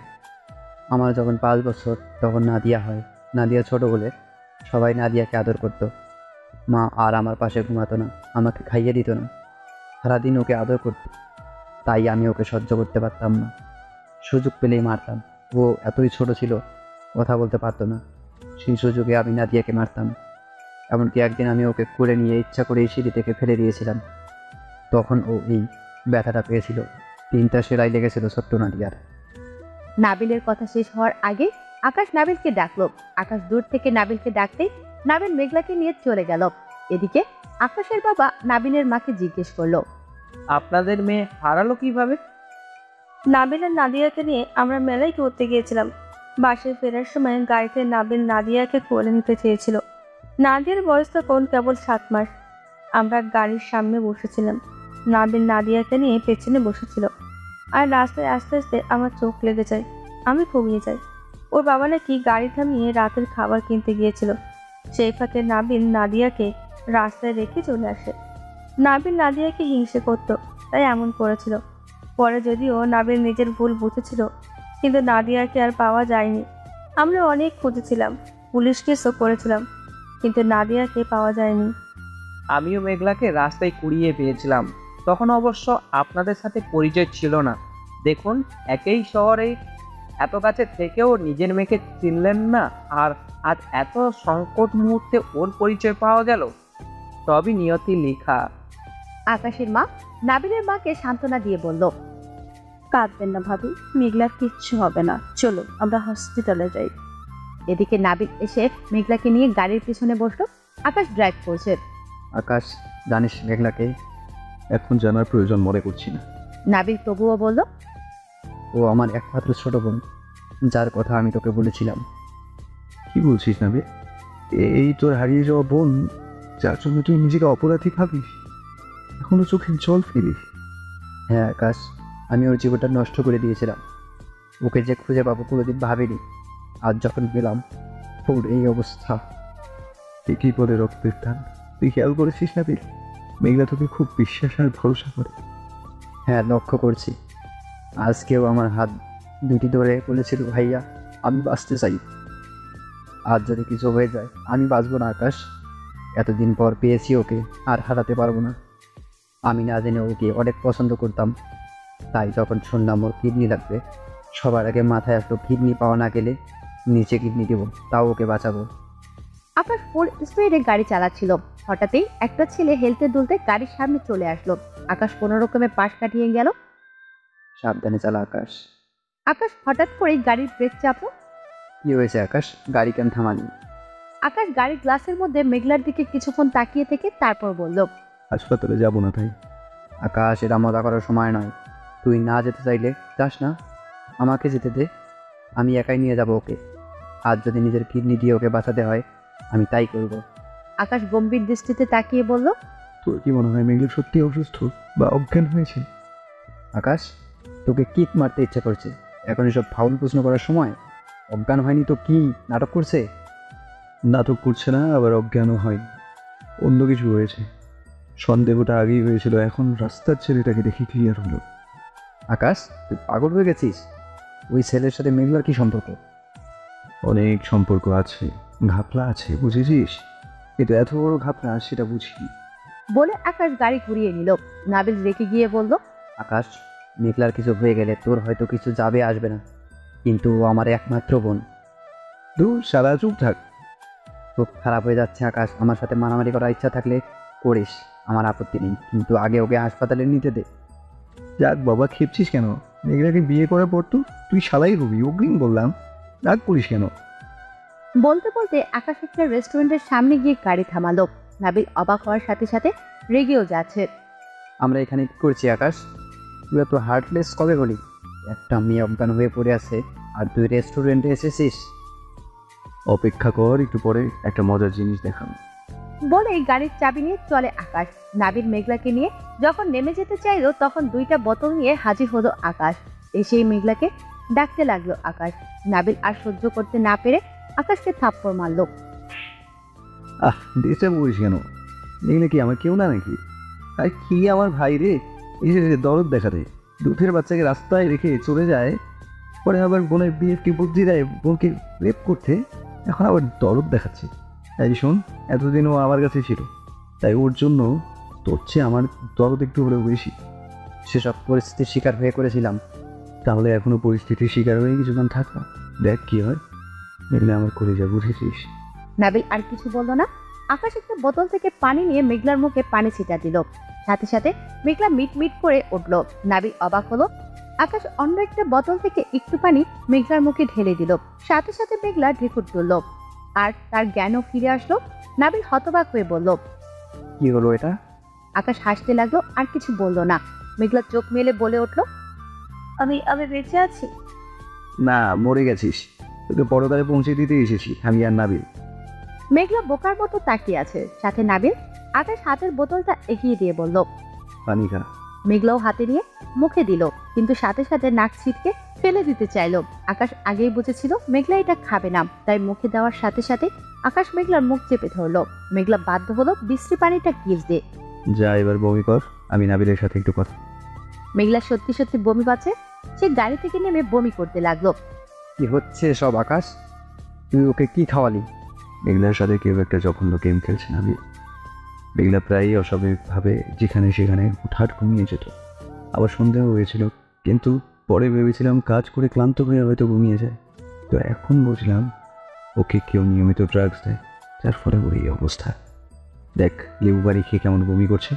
আমার যখন 5 বছর তখন নাদিয়া হয়। নাদিয়া ছোট বলে সবাই নাদিয়াকে আদর করত। মা আর আমার পাশে ঘুমাতো না, আমাকে খাইয়ে দিত না, সারাদিন ওকে আদর করত। তাই আমি ওকে সহ্য করতে পারতাম না, সুযোগ পেলেই মারতাম। ও এতই ছোট ছিল, কথা বলতে পারতো না, সেই সুযোগে আমি নাদিয়াকে মারতাম। এমনকি একদিন আমি ওকে কোলে নিয়ে ইচ্ছা করেই সিঁড়ি থেকে ফেলে দিয়েছিলাম। তখন ও এই ব্যথাটা পেয়েছিল। 3টা সেলাই লেগেছিল ছোট্ট নাদিয়ার। নাবিলের কথা শেষ হওয়ার আগে আকাশ নাবিলকে ডাকলো। আকাশ দূর থেকে নাবিলকে ডাকতেই নাবিল মেঘলাকে নিয়ে চলে গেল। এদিকে আকাশের বাবা নাবিলের মাকে জিজ্ঞেস করলো, আপনাদের মেয়ে হারালো কিভাবে? নাবিল আর নাদিয়াকে নিয়ে আমরা মেলায় ঘুরতে গিয়েছিলাম। বাসায় ফেরার সময় গাড়িতে নাবিল নাদিয়াকে কোলে নিতে চেয়েছিল। নাদিয়ার বয়স তখন কেবল 7 মাস। আমরা গাড়ির সামনে বসেছিলাম, নাবিল নাদিয়াকে নিয়ে পেছনে বসেছিল। আর রাস্তায় আস্তে আস্তে আমার চোখ লেগে যায়, আমি ঘুমিয়ে যাই। ওর বাবা নাকি গাড়ি থামিয়ে রাতের খাবার কিনতে গিয়েছিল। সেই ফাঁকে নাবিল নাদিয়াকে রাস্তায় রেখে চলে আসে। নাবিল নাদিয়াকে হিংসে করত, তাই এমন করেছিল। পরে যদিও নাবিল নিজের ভুল বুঝেছিল, কিন্তু নাদিয়াকে আর পাওয়া যায়নি। আমরা অনেক খুঁজেছিলাম, পুলিশ কেসও করেছিলাম, কিন্তু নাদিয়াকে পাওয়া যায়নি। আমিও মেঘলাকে রাস্তায় কুড়িয়ে পেয়েছিলাম, তখন অবশ্য আপনাদের সাথে পরিচয় ছিল না। দেখুন, একই শহরে এত কাছে থেকেও নিজের মেয়েকে চিনলেন না, আর আজ এত সংকট মুহূর্তে ওর পরিচয় পাওয়া গেল। সবই নিয়তি লেখা। আকাশের মা নাবিলের মাকে সান্ত্বনা দিয়ে বলল, কাঁদবেন না ভাবি, মেঘলার কিচ্ছু হবে না, চলো আমরা হসপিটালে যাই। এদিকে নাবিল এসে মেঘলাকে নিয়ে গাড়ির পিছনে বসলো। আকাশ ড্রাইভ করছে। আকাশ, জানিস মেঘলাকে? এখন জানার প্রয়োজন মনে করছি না। নাবিল তবুও বলল, ও আমার একমাত্র ছোট বোন, যার কথা আমি তোকে বলেছিলাম। কি বলছিস না বে? এই তোর হারিয়ে যাওয়া বোন, যার জন্য তুই নিজেকে অপরাধী ভাবিস, এখনো চোখে জল ফেলিস? হ্যাঁ আকাশ, আমি ওর জীবনটা নষ্ট করে দিয়েছিলাম। ওকে যে খুঁজে পাবো কোনোদিন ভাবিনি, আজ যখন পেলাম ওর এই অবস্থা। কি বলে রক্তের টান, তুই খেয়াল করেছিস না বে? মেঘলা তোকে খুব বিশ্বাস আর ভরসা করে। হ্যাঁ, লক্ষ্য করছি। আজকেও আমার হাত দুটি ধরে বলেছিল, ভাইয়া আমি বাঁচতে চাই। আজ যদি কিছু হয়ে যায় আমি বাঁচবো না আকাশ। এতদিন পর পেয়েছি ওকে, আর হারাতে পারবো না। আমি না জেনে ওকে অনেক পছন্দ করতাম, তাই যখন শুনলাম ওর কিডনি লাগবে, সবার আগে মাথায় আসলো কিডনি পাওয়া না গেলে নিচে কিডনি দেবো, তাও ওকে বাঁচাবো। আকাশ ফুল স্পিডে গাড়ি চালাচ্ছিল। হঠাৎই একটা ছেলে হেলতে দুলতে গাড়ির সামনে চলে আসলো। আকাশ কোনো রকমে পাশ কাটিয়ে গেল। সাবধানে চালা আকাশ। আকাশ হঠাৎ করেই গাড়ির ব্রেক চাপলো। কি হয়েছে আকাশ, গাড়ি কেন থামানি? আকাশ গাড়ির গ্লাসের মধ্যে মেঘলার দিকে কিছুক্ষণ তাকিয়ে থেকে তারপর বলল, হাসপাতালে যাবো না তাই? আকাশ, এটা মজা করার সময় নয়। তুই না যেতে চাইলে যাস না, আমাকে যেতে দে, আমি একাই নিয়ে যাব ওকে। আজ যদি নিজের কিডনি দিয়ে ওকে বাঁচাতে হয় আমি তাই করব। আকাশ গম্ভীর দৃষ্টিতে তাকিয়ে বলল, তোর কি মনে হয় মেঘলা সত্যি অসুস্থ বা অজ্ঞান হয়েছে? আকাশ, তোকে কিক মারতে ইচ্ছে করছে, এখন এসব ফাউল প্রশ্ন করার সময়? অজ্ঞান হয়নি তো কি নাটক করছে? নাটক করছে না, আবার অজ্ঞানও হয়নি, অন্য কিছু হয়েছে। সন্দেহটা আগেই হয়েছিল, এখন রাস্তার ছেলেটাকে দেখে ক্লিয়ার হলো। আকাশ, তুই পাগল হয়ে গেছিস? ওই ছেলের সাথে মেঘলার কি সম্পর্ক? অনেক সম্পর্ক আছে, ঘাপলা আছে, বুঝেছিস? কিন্তু এত বড় ঘাপলা সেটা বুঝিনি। বলে আকাশ গাড়ি ঘুরিয়ে নিল। নাবিল রেখে গিয়ে বলল, আকাশ, মেঘলার কিছু হয়ে গেলে তোর হয়তো কিছু যাবে আসবে না, কিন্তু ও আমার একমাত্র বোন। দূর সারা, চুপ থাক। খুব খারাপ হয়ে যাচ্ছে আকাশ, আমার সাথে মারামারি করার ইচ্ছা থাকলে করিস, আমার আপত্তি নেই, কিন্তু আগে ওকে হাসপাতালে নিতে দে। যাক বাবা, খেপছিস কেন? মেঘলাকে বিয়ে করার পর তো তুই শালাই হবি, অগ্রিম বললাম। রাগ করিস কেন? বলতে বলতে আকাশ একটা রেস্টুরেন্টের সামনে গিয়ে গাড়ি থামালো। নাবিল অবাক হওয়ার সাথে সাথে রেগেও যাচ্ছে। আমরা এখানে কি করছি আকাশ? তুই এত হার্টলেস কবে হলি? একটা মেয়ে অজ্ঞান হয়ে পড়ে আছে আর তুই রেস্টুরেন্টে এসেছিস? অপেক্ষা কর, একটু পরে একটা মজার জিনিস দেখান। বলেই গাড়ির চাবি নিয়ে চলে আকাশ। নাবিল মেঘলাকে নিয়ে যখন নেমে যেতে চাইলো, তখন দুইটা বোতল নিয়ে হাজির হলো আকাশ। এসেই মেঘলাকে ডাকতে লাগলো আকাশ। নাবিল আর সহ্য করতে না পেরে আকাশকে থাপ্পড় মারলো। ডিস্টার্ব করিস কেন? এগুলো কি আমার কেউ না নাকি? আর কি আমার ভাই রে, এসে দরদ দেখাতে দুধের বাচ্চাকে রাস্তায় রেখে চলে যায়, পরে আবার বোনের বিয়েকে বুদ্ধি দেয় বোনকে রেপ করতে, এখন আবার দরদ দেখাচ্ছে। তাই শোন, এতদিন ও আমার কাছে ছিল, তাই ওর জন্য তোর চেয়ে আমার দরদ একটু হলেও বেশি। সেসব পরিস্থিতির শিকার হয়ে করেছিলাম। তাহলে এখনো পরিস্থিতির শিকার হয়ে কিছুক্ষণ থাক না, দেখ কি হয়। মেঘলা আমার কলেজা, বুঝেছিস? নাবিল আর কিছু বলল না। আকাশ একটা বোতল থেকে পানি নিয়ে মেঘলার মুখে পানি ছিটা দিল। সাথে সাথে মেঘলা মিট মিট করে উঠল। নাবিল অবাক হলো। আকাশ অন্য একটা বোতল থেকে একটু পানি মেঘলার মুখে ঢেলে দিল। সাথে সাথে মেঘলা ঢেকুর তুলল আর তার জ্ঞানও ফিরে আসলো। নাবিল হতবাক হয়ে বলল, কি হলো এটা? আকাশ হাসতে লাগলো, আর কিছু বলল না। মেঘলা চোখ মেলে বলে উঠল, আমি আমি বেঁচে আছি। না, মরে গেছিস। তোকে পরকালে পৌঁছে দিতে এসেছি আমি আর নাবিল। মেঘলা বোকার মতো তাকিয়ে আছে। সাথে নাবিল। আকাশ হাতের বোতলটা এগিয়ে দিয়ে বলল, পানি খা। মেঘলাও হাতে নিয়ে মুখে দিল, কিন্তু সাথে সাথে নাক ছিটকে ফেলে দিতে চাইলো। আকাশ আগেই বুঝেছিল মেঘলা এটা খাবে না, তাই মুখে দেওয়ার সাথে সাথে আকাশ মেঘলার মুখ চেপে ধরলো। মেঘলা বাধ্য হলো বিশ্রী পানিটা গিলতে। যা এবার বমি কর, আমি নাবিলের সাথে একটু কথা। মেঘলা সত্যি সত্যি বমি পাচ্ছে। সে গাড়ি থেকে নেমে বমি করতে লাগলো। কি হচ্ছে সব আকাশ? তুই ওকে কি খাওয়ালি? মেঘলার সাথে কেউ একটা জঘন্য গেম খেলছে না। মেঘলা প্রায়ই অস্বাভাবিকভাবে যেখানে সেখানে হুটহাট ঘুমিয়ে যেত। আবার সন্দেহ হয়েছিল, কিন্তু পরে ভেবেছিলাম কাজ করে ক্লান্ত হয়ে হয়তো ঘুমিয়ে যায়। তো এখন বুঝলাম ওকে কেউ নিয়মিত ড্রাগস দেয়, যার ফলে ওর এই অবস্থা। দেখ, লেবু বাড়ি খেয়ে কেমন বমি করছে,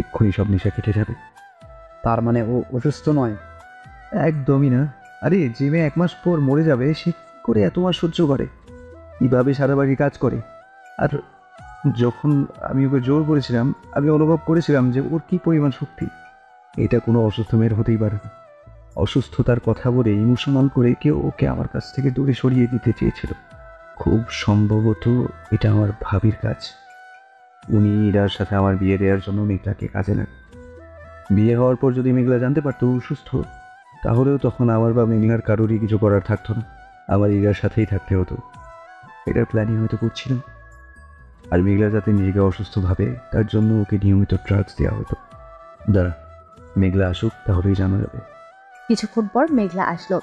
এক্ষুনি সব নেশা কেটে যাবে। তার মানে ও অসুস্থ নয়? একদমই না। আরে যে মেয়ে 1 মাস পর মরে যাবে, সে কি করে এত মাস সহ্য করে? কীভাবে সারা বাড়ি কাজ করে? আর যখন আমি ওকে জোর করেছিলাম, আমি অনুভব করেছিলাম যে ওর কী পরিমাণ শক্তি। এটা কোনো অসুস্থ মেয়ের হতেই পারে না। অসুস্থতার কথা বলে ইমোশনাল করে কেউ ওকে আমার কাছ থেকে দূরে সরিয়ে দিতে চেয়েছিল। খুব সম্ভবত এটা আমার ভাবির কাজ। উনি ইরার সাথে আমার বিয়ে দেওয়ার জন্য মেঘলাকে কাজে লাগ। বিয়ে হওয়ার পর যদি মেঘলা জানতে পারতো ও সুস্থ, তাহলেও তখন আমার বা মেঘলার কারোরই কিছু করার থাকতো না, আমার ইরার সাথেই থাকতে হতো। এটার প্ল্যানিং হয়তো করছিল। আর মেঘলা যাতে নিজেকে অসুস্থ ভাবে, তার জন্য ওকে নিয়মিত ড্রাগস দেওয়া হতো। দাঁড়া, মেঘলা আসুক, তাহলেই জানা যাবে। কিছুক্ষণ পর মেঘলা আসলো।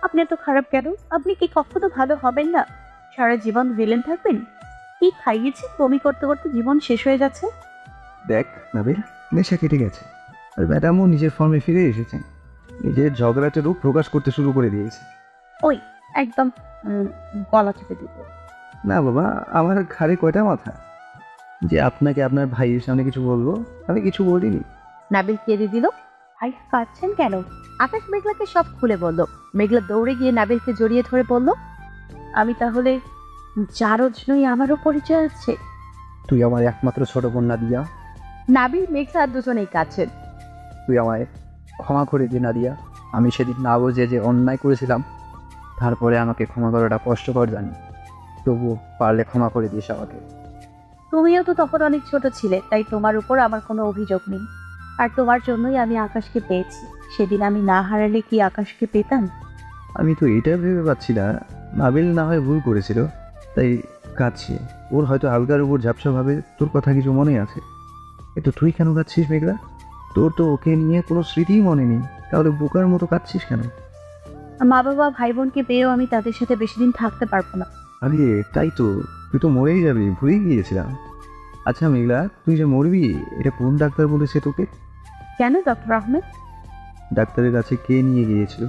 আপনি এত খারাপ কেন? আপনি কি কখনো ভালো হবেন না? সারা জীবন ভিলেন থাকবেন? কি খাইয়েছে বমি করতে করতে জীবন শেষ হয়ে যাচ্ছে? দেখ নাবিল, নেশা কেটে গেছে, আর ম্যাডামও নিজের ফর্মে ফিরে এসেছেন। নিজের ঝগড়াটে রূপ প্রকাশ করতে শুরু করে দিয়েছে। ওই একদম গলা চেপে দিতে। না বাবা, আমার ঘাড়ে কয়টা মাথা যে আপনাকে আপনার ভাইয়ের সামনে কিছু বলবো? আমি কিছু বলিনি। নাবিল কেঁদে দিল। ভাই কাঁদছেন কেন? আকাশ মেঘলাকে সব খুলে বলল। মেঘলা দৌড়ে গিয়ে নাবিলকে জড়িয়ে ধরে বলল, আমি তাহলে যারও জন্যই আমারও পরিচয় আছে। তুই আমার একমাত্র ছোট বোন নাদিয়া। নাবিল মেঘলা দুজনেই কাঁদছেন। তুই আমায় ক্ষমা করে দে নাদিয়া। আমি সেদিন না বুঝে যে অন্যায় করেছিলাম, তারপরে আমাকে ক্ষমা করাটা কষ্টকর জানি, তবুও পারলে ক্ষমা করে দিস আমাকে। তুমিও তো তখন অনেক ছোট ছিলে, তাই তোমার উপর আমার কোনো অভিযোগ নেই। আর তোমার জন্যই আমি আকাশকে পেয়েছি। সেদিন আমি না হারালে কি আকাশকে পেতাম? আমি তো এটা ভেবে পাচ্ছি না, নাবিল না হয় ভুল করেছিল তাই কাঁদছে। ওর হয়তো আলগার উপর ঝাপসাভাবে তোর কথা কিছু মনে আছে। তো তুই কেন কাঁদছিস মেঘলা? তোর তো ওকে নিয়ে কোনো স্মৃতিই মনে নেই, তাহলে বোকার মতো কাঁদছিস কেন? মা বাবা ভাই বোনকে পেয়েও আমি তাদের সাথে বেশি দিন থাকতে পারবো না। আরে তাই তো, তুই তো মরেই যাবি, ভুলেই গিয়েছিলাম। আচ্ছা মেঘলা, তুই যে মরবি এটা কোন ডাক্তার বলেছে তোকে? কেন ডক্টর আহমেদ? ডাক্তারের কাছে কে নিয়ে গিয়েছিল?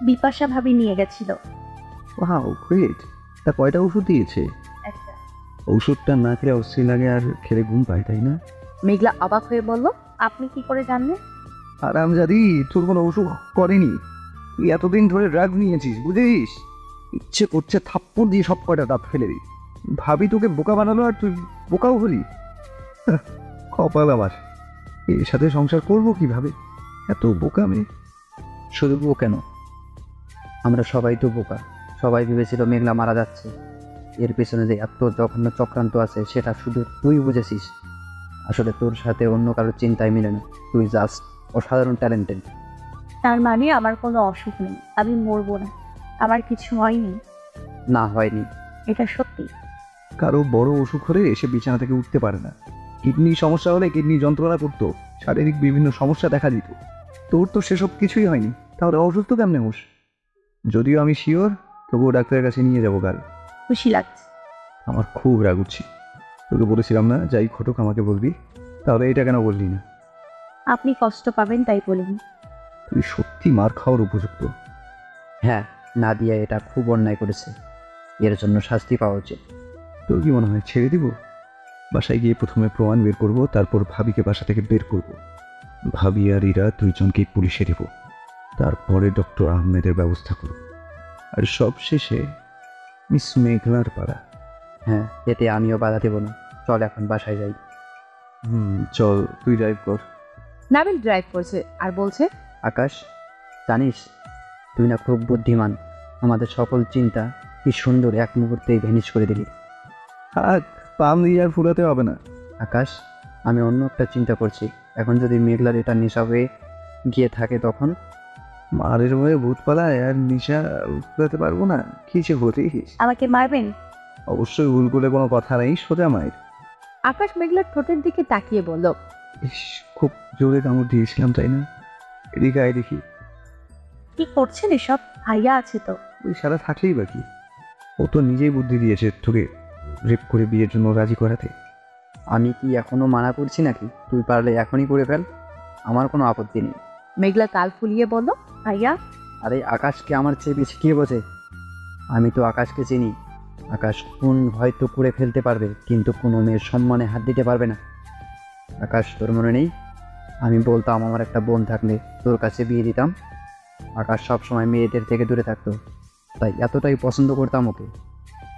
বিপাশা ভাবি নিয়ে গেছিল। Wow great. তা কয়টা ওষুধ দিয়েছে? একটা। ওষুধটা না খেলে অস্থির লাগে আর খেলে ঘুম পায়, তাই না? মেঘলা অবাক হয়ে বলল, আপনি কি করে জানলেন? আরামজাদি, তোর কোনো ওষুধ করেনি। তুই এতদিন ধরে ড্রাগ নিয়েছিস, বুঝিস? ইচ্ছে করছে থাপ্পড় দিয়ে সব কয়টা দাঁত ফেলে দিই। ভাবি তোকে বোকা বানালো আর তুই বোকাও হলি। কপাল আমার, এর সাথে সংসার করবো কিভাবে? এত বোকা মেয়ে। শুধু ও কেন, আমরা সবাই তো বোকা। সবাই ভেবেছিল মেঘলা মারা যাচ্ছে। এর পেছনে যে এত জঘন্য চক্রান্ত আছে সেটা শুধু তুই বুঝেছিস। আসলে তোর সাথে অন্য কারোর চিন্তায় মিলে না। তুই জাস্ট অসাধারণ ট্যালেন্টেড। তার মানে আমার কোনো অসুখ নেই, আমি মরবো না, আমার কিছু হয়নি। না হয়নি। এটা সত্যি। কারো বড় অসুখ হলে এসে বিছানা থেকে উঠতে পারে না। কিডনি সমস্যা হলে কিডনি যন্ত্রণা করতো, শারীরিক বিভিন্ন সমস্যা দেখা দিত। তোর তো সেসব কিছুই হয়নি, তাহলে অসুস্থ কেমনে হোস? যদিও আমি শিওর, তবুও ডাক্তারের কাছে নিয়ে যাবো কাল। খুশি লাগছে। আমার খুব রাগ উঠছে। তোকে বলেছিলাম না যাই ঘটুক আমাকে বলবি, তাহলে এটা কেন বললি না? আপনি কষ্ট পাবেন তাই বলিনি। তুই সত্যি মার খাওয়ার উপযুক্ত। হ্যাঁ, নাদিয়া এটা খুব অন্যায় করেছে, এর জন্য শাস্তি পাওয়া উচিত। তোর কি মনে হয় ছেড়ে দিব? বাসায় গিয়ে প্রথমে প্রমাণ বের করব, তারপর ভাবিকে বাসা থেকে বের করব। ভাবি আর ইরা দুইজনকেই পুলিশে দেব, তারপরে ডক্টর আহমেদের ব্যবস্থা করব, আর সব শেষে মিস মেঘলার পাড়া। হ্যাঁ, এতে আমিও বাধা দেব না। চল এখন বাসায় যাই। চল, তুই ড্রাইভ কর। নাবিল ড্রাইভ করছে আর বলছে, আকাশ, জানিস তুই না খুব বুদ্ধিমান। আমাদের সকল চিন্তা কি সুন্দর এক মুহূর্তেই ভ্যানিশ করে দিলি। থাক, পাম দিয়ে আর ফুরাতে হবে না। আকাশ, আমি অন্য একটা চিন্তা করছি। এখন যদি মেঘলার এটা নেশা হয়ে গিয়ে থাকে তখন? মারের হয়ে ভূত পালায় আর নিশা ফুরাতে পারবো না, কি সে হতিস? আমাকে মারবেন? অবশ্যই ভুল করে কোনো কথা নেই, সোজা মায়ের। আকাশ মেঘলার ঠোঁটের দিকে তাকিয়ে বলল, ইস, খুব জোরে কামড় দিয়েছিলাম তাই না? এদিকে আয় দেখি। কি করছেন এসব? ভাইয়া আছে তো। ওই সারা থাকলেই বাকি, ও তো নিজেই বুদ্ধি দিয়েছে তোকে রেপ করে বিয়ের জন্য রাজি করাতে। আমি কি এখনো মানা করছি নাকি? তুই পারলে এখনই করে ফেল, আমার কোনো আপত্তি নেই। মেঘলা কাল ফুলিয়ে বলল, ভাইয়া, আরে আকাশকে আমার চেয়ে বেশি কে বোঝে? আমি তো আকাশকে চিনি। আকাশ খুন হয়তো করে ফেলতে পারবে, কিন্তু কোনো মেয়ের সম্মানে হাত দিতে পারবে না। আকাশ, তোর মনে নেই আমি বলতাম আমার একটা বোন থাকলে তোর কাছে বিয়ে দিতাম? আকাশ সবসময় মেয়েদের থেকে দূরে থাকতো, তাই এতটাই পছন্দ করতাম ওকে।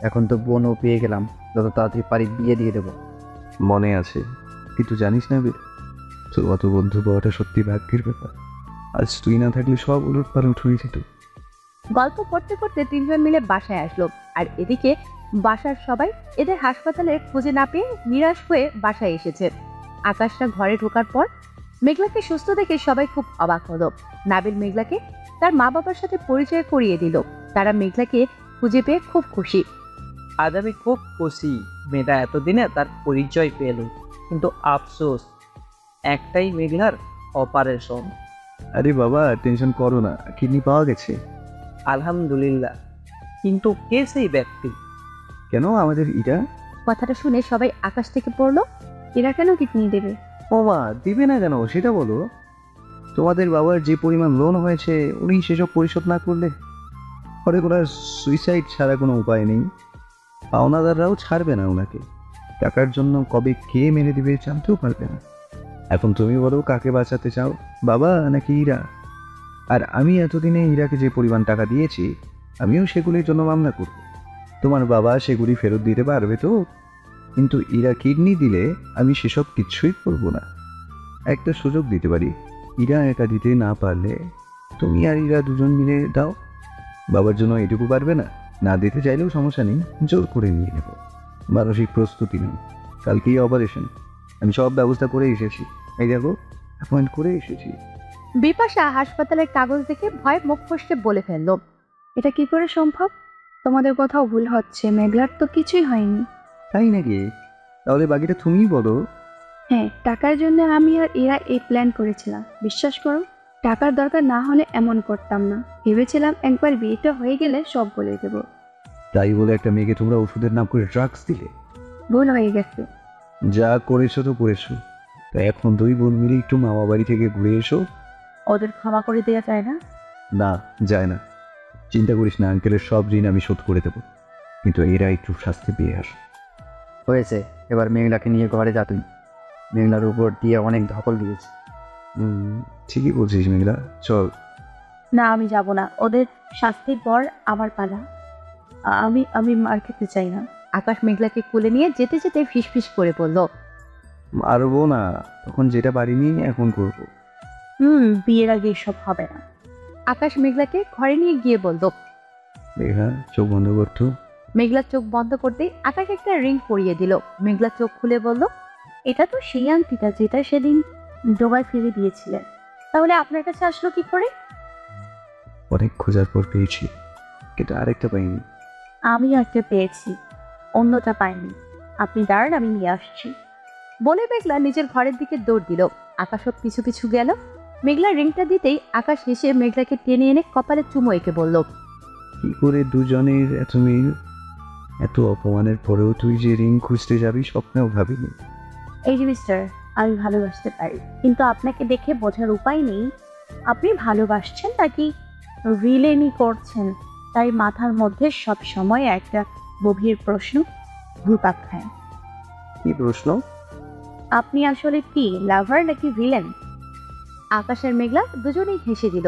এখন তো বোনও পেয়ে গেলাম, যত তাড়াতাড়ি পারি বিয়ে দিয়ে দেবো। মনে আছে, কিন্তু জানিস না বীর, তোর অত বন্ধু পাওয়াটা সত্যি ভাগ্যের ব্যাপার। আজ তুই না থাকলে সব উলট পালট হয়ে যেত। গল্প করতে করতে তিনজন মিলে বাসায় আসলো। আর এদিকে বাসার সবাই এদের হাসপাতালে খুঁজে না পেয়ে নিরাশ হয়ে বাসায় এসেছে। আকাশটা ঘরে ঢোকার পর মেঘলাকে সুস্থ দেখে সবাই খুব অবাক হলো। নাবিল মেঘলাকে তার মা বাবার সাথে পরিচয় করিয়ে দিল। তারা মেঘলাকে খুঁজে পেয়ে খুব খুশি। আজ আমি খুব খুশি মেয়েটা এতদিনে তার পরিচয় পেল, কিন্তু আফসোস একটাই, মেঘলার অপারেশন। আরে বাবা, টেনশন করো না, কিডনি পাওয়া গেছে। আলহামদুলিল্লাহ, কিন্তু কে সেই ব্যক্তি? কেন আমাদের ইরা? কথাটা শুনে সবাই আকাশ থেকে পড়লো। এরা কেন কিডনি দেবে? ও মা, দিবে না কেন সেটা বলো। তোমাদের বাবার যে পরিমাণ লোন হয়েছে, উনি সেসব পরিশোধ না করলে পরে ওনার সুইসাইড ছাড়া কোনো উপায় নেই। পাওনাদাররাও ছাড়বে না ওনাকে। টাকার জন্য কবে কে মেরে দিবে জানতেও পারবে না। এখন তুমি বলো কাকে বাঁচাতে চাও, বাবা নাকি ইরা? আর আমি এতদিনে ইরাকে যে পরিমাণ টাকা দিয়েছি, আমিও সেগুলির জন্য মামলা করব। তোমার বাবা সেগুলি ফেরত দিতে পারবে তো? কিন্তু ইরা কিডনি দিলে আমি সেসব কিছুই করব না। একটা সুযোগ দিতে পারি, ইরা একা দিতে না পারলে তুমি আর ইরা দুজন মিলে দাও। বাবার জন্য এটুকু পারবে না? না দিতে চাইলেও সমস্যা নেই, জোর করে নিয়ে নেব। মানসিক প্রস্তুতি নেই, কালকেই অপারেশন। আমি সব ব্যবস্থা করে এসেছি, এই দেখো অ্যাপয়েন্ট করে এসেছি। বিপাশা হাসপাতালের কাগজ দেখে ভয়ে মুখ ফসকে বলে ফেললো, এটা কি করে সম্ভব? তোমাদের কোথাও ভুল হচ্ছে, মেঘলার তো কিছুই হয়নি। তাই নাকি? তাহলে বাকিটা তুমিই বলো। হ্যাঁ, টাকার জন্য আমি আর এরা এই প্ল্যান করেছিলাম। বিশ্বাস করো, টাকার দরকার না হলে এমন করতাম না। ভেবেছিলাম একবার বিয়েটা হয়ে গেলে সব বলে দেব। তাই বলে একটা মেয়েকে তোমরা ওষুধের নাম করে ড্রাগস দিলে? ভুল হয়ে গেছে। যা করেছো তো করেছো, তাই এখন দুই বোন মিলে একটু মামা বাড়ি থেকে ঘুরে এসো। ওদের ক্ষমা করে দেওয়া যায় না? না, যায় না। চিন্তা করিস না, আঙ্কেলের সব ঋণ আমি শোধ করে দেবো, কিন্তু এরা একটু শাস্তি পেয়ে আস। হয়েছে, এবার মেঘলাকে নিয়ে ঘরে যা তুই। মেঘলার উপর দিয়ে অনেক ধকল দিয়েছে। ঠিকই বলছিস মেঘলা, চল। না, আমি যাব না। ওদের শাস্তির পর আমার পালা। আমি আমি মার খেতে চাই না। আকাশ মেঘলাকে কোলে নিয়ে যেতে যেতে ফিসফিস করে বলল, পারবো না, তখন যেটা পারিনি এখন করবো। বিয়ের আগে এসব হবে না। আকাশ মেঘলাকে ঘরে নিয়ে গিয়ে বলল। মেঘলা চোখ বন্ধ করতো। মেঘলা চোখ বন্ধ করতেই আকাশ একটা রিং পরিয়ে দিল। মেঘলা চোখ খুলে বলল, এটা তো সেই আংটিটা যেটা সেদিন ডোবায় ফিরে দিয়েছিলেন। তাহলে আপনার কাছে আসলো কি করে? অনেক খোঁজার পর পেয়েছি, কিন্তু আরেকটা পাইনি। আমি একটা পেয়েছি, অন্যটা পাইনি। আপনি দাঁড়ান, আমি নিয়ে আসছি। বলে মেঘলা নিজের ঘরের দিকে দৌড় দিল। আকাশও পিছু পিছু গেল। মেঘলা রিংটা দিতেই আকাশ হেসে মেঘলাকে টেনে এনে কপালে চুমো এঁকে বলল, কি করে দুজনের এত মিল? এত অপমানের পরেও তুই যে রিং খুঁজতে যাবি স্বপ্নেও ভাবিনি। এই যে মিস্টার, আমি ভালোবাসতে পারি, কিন্তু আপনাকে দেখে বোঝার উপায় নেই আপনি ভালোবাসছেন নাকি রিলেনি করছেন। তাই মাথার মধ্যে সব সময় একটা গভীর প্রশ্ন ঘুরপাক খায়। কি প্রশ্ন? আপনি আসলে কি লাভার নাকি ভিলেন? আকাশ আর মেঘলা দুজনেই হেসে দিল।